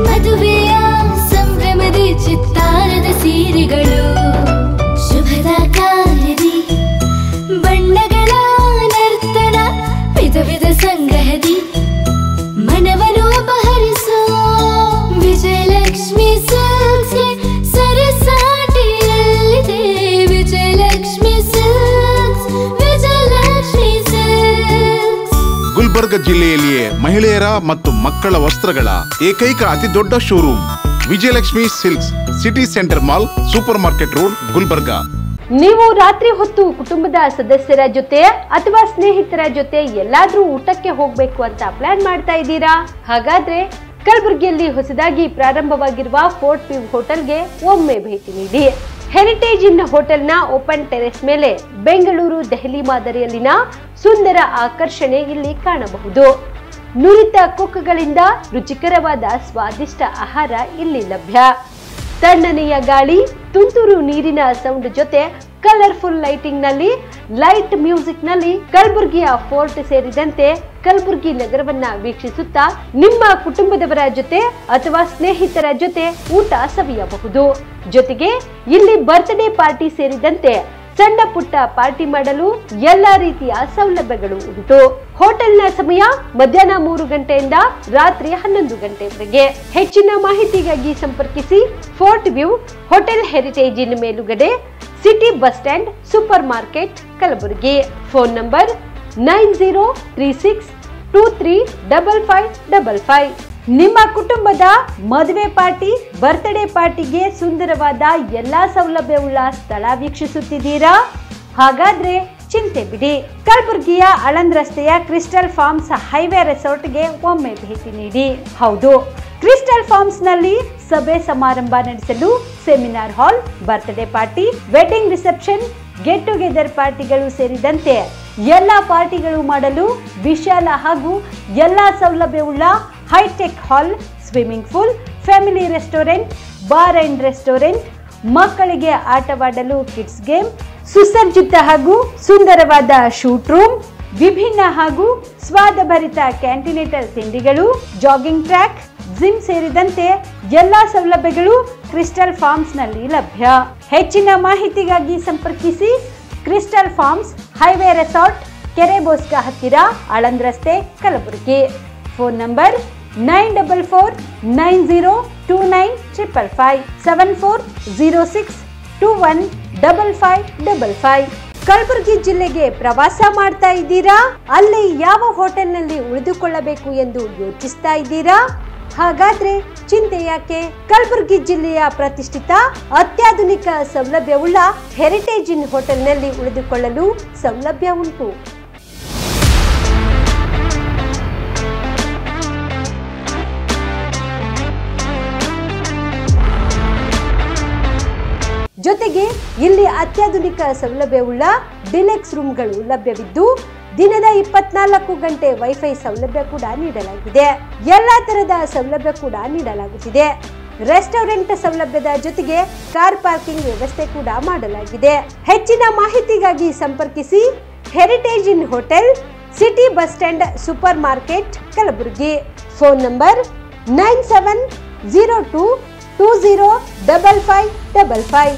ಮದುವೆಯ ಸಂಭ್ರಮದ ಚಿತ್ತಾರದ ಸೀರೆಗಳು, ಶುಭದ ಕಾರ್ಯದಿ ಬಣ್ಣಗಳ ನರ್ತನ, ವಿಧ ವಿಧ ಸಂಗ್ರಹದಿ ಮನವನ್ನು ಅಪಹರಿಸೋ ವಿಜಯಲಕ್ಷ್ಮಿ ಸಿಲ್ಕ್ಸ್ಗೆ ಸರಸಾಟಿಯಲ್ಲಿದೆ. Vijayalakshmi Silks, Vijayalakshmi Silks. ಗುಲ್ಬರ್ಗ ಜಿಲ್ಲೆಯಲ್ಲಿಯೇ ಮಹಿಳೆಯರ ಮತ್ತು ಮಕ್ಕಳ ವಸ್ತ್ರಗಳ ಏಕೈಕ ಅತಿ ದೊಡ್ಡ showroom Vijayalakshmi Silks, City Centre Mall, Super Market Road, Gulbarga. ನೀವು ರಾತ್ರಿ ಹೊತ್ತು ಕುಟುಂಬದ ಸದಸ್ಯರ ಜೊತೆ ಅಥವಾ ಸ್ನೇಹಿತರ ಜೊತೆ ಎಲ್ಲಾದ್ರೂ ಊಟಕ್ಕೆ ಹೋಗ್ಬೇಕು ಅಂತ ಪ್ಲಾನ್ ಮಾಡ್ತಾ ಇದ್ದೀರಾ? ಹಾಗಾದ್ರೆ ಕಲಬುರಗಿಯಲ್ಲಿ ಹೊಸದಾಗಿ ಪ್ರಾರಂಭವಾಗಿರುವ ಫೋರ್ಟ್ ವ್ಯೂ ಹೋಟೆಲ್ಗೆ ಒಮ್ಮೆ ಭೇಟಿ ನೀಡಿ. ಹೆರಿಟೇಜ್ ಇನ್ ಹೋಟೆಲ್ನ ಓಪನ್ ಟೆರೆಸ್ ಮೇಲೆ ಬೆಂಗಳೂರು, ದೆಹಲಿ ಮಾದರಿಯಲ್ಲಿನ ಸುಂದರ ಆಕರ್ಷಣೆ ಇಲ್ಲಿ ಕಾಣಬಹುದು. ನುರಿತ ಕುಕ್ಗಳಿಂದ ರುಚಿಕರವಾದ ಸ್ವಾದಿಷ್ಟ ಆಹಾರ ಇಲ್ಲಿ ಲಭ್ಯ. ತಣ್ಣನೆಯ ಗಾಳಿ, ತುಂತುರು ನೀರಿನ ಸೌಂಡ್ ಜೊತೆ ಕಲರ್ಫುಲ್ ಲೈಟಿಂಗ್ ನಲ್ಲಿ, ಲೈಟ್ ಮ್ಯೂಸಿಕ್ ನಲ್ಲಿ ಕಲಬುರಗಿಯ ಫೋರ್ಟ್ ಸೇರಿದಂತೆ ಕಲಬುರಗಿ ನಗರವನ್ನ ವೀಕ್ಷಿಸುತ್ತಾ ನಿಮ್ಮ ಕುಟುಂಬದವರ ಜೊತೆ ಅಥವಾ ಸ್ನೇಹಿತರ ಜೊತೆ ಊಟ ಸವಿಯಬಹುದು. ಜೊತೆಗೆ ಇಲ್ಲಿ ಬರ್ತ್ಡೇ ಪಾರ್ಟಿ ಸೇರಿದಂತೆ ಸಣ್ಣ ಪುಟ್ಟ ಪಾರ್ಟಿ ಮಾಡಲು ಎಲ್ಲಾ ರೀತಿಯ ಸೌಲಭ್ಯಗಳು ಉಂಟು. ಹೋಟೆಲ್ನ ಸಮಯ ಮಧ್ಯಾಹ್ನ 3 ಗಂಟೆಯಿಂದ ರಾತ್ರಿ 11 ಗಂಟೆವರೆಗೆ. ಹೆಚ್ಚಿನ ಮಾಹಿತಿಗಾಗಿ ಸಂಪರ್ಕಿಸಿ ಫೋರ್ಟ್ ವ್ಯೂ ಹೋಟೆಲ್, ಹೆರಿಟೇಜ್ ಇನ್ ಮೇಲುಗಡೆ, city bus stand, super market, Kalaburagi. Phone number 9036235555. ನಿಮ್ಮ ಕುಟುಂಬದ ಮದುವೆ ಪಾರ್ಟಿ, ಬರ್ತ್ಡೇ ಪಾರ್ಟಿಗೆ ಸುಂದರವಾದ ಎಲ್ಲಾ ಸೌಲಭ್ಯವುಳ್ಳ ಸ್ಥಳ ವೀಕ್ಷಿಸುತ್ತಿದ್ದೀರಾ? ಹಾಗಾದ್ರೆ ಚಿಂತೆ ಬಿಡಿ. ಕಲಬುರಗಿಯ ಆಳಂದ್ ರಸ್ತೆಯ ಕ್ರಿಸ್ಟಲ್ ಫಾರ್ಮ್ಸ್ ಹೈವೇ ರೆಸಾರ್ಟ್ಗೆ ಒಮ್ಮೆ ಭೇಟಿ ನೀಡಿ. ಹೌದು, ಕ್ರಿಸ್ಟಲ್ ಫಾರ್ಮ್ಸ್ ನಲ್ಲಿ ಸಭೆ ಸಮಾರಂಭ ನಡೆಸಲು seminar hall, birthday party, wedding reception, get together ಪಾರ್ಟಿಗಳು ಸೇರಿದಂತೆ ಎಲ್ಲಾ ಪಾರ್ಟಿಗಳು ಮಾಡಲು ವಿಶಾಲ ಹಾಗೂ ಎಲ್ಲಾ ಸೌಲಭ್ಯವುಳ್ಳ high tech hall, swimming pool, family restaurant, bar and restaurant, ಮಕ್ಕಳಿಗೆ ಆಟವಾಡಲು ಕಿಡ್ಸ್ ಗೇಮ್, ಸುಸಜ್ಜಿತ ಹಾಗೂ ಸುಂದರವಾದ ಶೂಟ್ ರೂಮ್, ವಿಭಿನ್ನ ಹಾಗೂ ಸ್ವಾದಭರಿತ ಕ್ಯಾಂಟಿನೇಟರ್ ತಿಂಡಿಗಳು, ಜಾಗಿಂಗ್ ಟ್ರ್ಯಾಕ್, ಜಿಮ್ ಸೇರಿದಂತೆ ಎಲ್ಲಾ ಸೌಲಭ್ಯಗಳು ಕ್ರಿಸ್ಟಲ್ ಫಾರ್ಮ್ಸ್ ನಲ್ಲಿ ಲಭ್ಯ. ಹೆಚ್ಚಿನ ಮಾಹಿತಿಗಾಗಿ ಸಂಪರ್ಕಿಸಿ ಕ್ರಿಸ್ಟಲ್ ಫಾರ್ಮ್ಸ್ ಹೈವೇ ರೆಸಾರ್ಟ್, ಕೆರೆ ಬೋಸ್ಗ ಹತ್ತಿರ, ಆಳಂದ್ ರಸ್ತೆ, ಕಲಬುರಗಿ. Phone number 9490295555 7406215555. ಕಲಬುರಗಿ ಜಿಲ್ಲೆಗೆ ಪ್ರವಾಸ ಮಾಡ್ತಾ ಇದ್ದೀರಾ? ಅಲ್ಲಿ ಯಾವ ಹೋಟೆಲ್ನಲ್ಲಿ ಉಳಿದುಕೊಳ್ಳಬೇಕು ಎಂದು ಯೋಚಿಸ್ತಾ ಇದ್ದೀರಾ? ಹಾಗಾದ್ರೆ ಚಿಂತೆ ಯಾಕೆ? ಕಲಬುರಗಿ ಜಿಲ್ಲೆಯ ಪ್ರತಿಷ್ಠಿತ ಅತ್ಯಾಧುನಿಕ ಸೌಲಭ್ಯವುಳ್ಳ ಹೆರಿಟೇಜ್ ಇನ್ ಹೋಟೆಲ್ನಲ್ಲಿ ಉಳಿದುಕೊಳ್ಳಲು ಸೌಲಭ್ಯ ಉಂಟು. ಜೊತೆಗೆ ಇಲ್ಲಿ ಅತ್ಯಾಧುನಿಕ ಸೌಲಭ್ಯವುಳ್ಳ ಡಿಲೆಕ್ಸ್ ರೂಮ್ಗಳು ಲಭ್ಯವಿದ್ದು ದಿನದ 24 ಗಂಟೆ ವೈಫೈ ಸೌಲಭ್ಯ ಕೂಡ ನೀಡಲಾಗಿದೆ. ಎಲ್ಲಾ ತರಹದ ಸೌಲಭ್ಯ ಕೂಡ ನೀಡಲಾಗುತ್ತಿದೆ. ರೆಸ್ಟೋರೆಂಟ್ ಸೌಲಭ್ಯದ ಜೊತೆಗೆ ಕಾರ್ ಪಾರ್ಕಿಂಗ್ ವ್ಯವಸ್ಥೆ ಕೂಡ ಮಾಡಲಾಗಿದೆ. ಹೆಚ್ಚಿನ ಮಾಹಿತಿಗಾಗಿ ಸಂಪರ್ಕಿಸಿ Heritage Inn hotel, city bus stand, super market, Kalaburagi. Phone number 9702205555.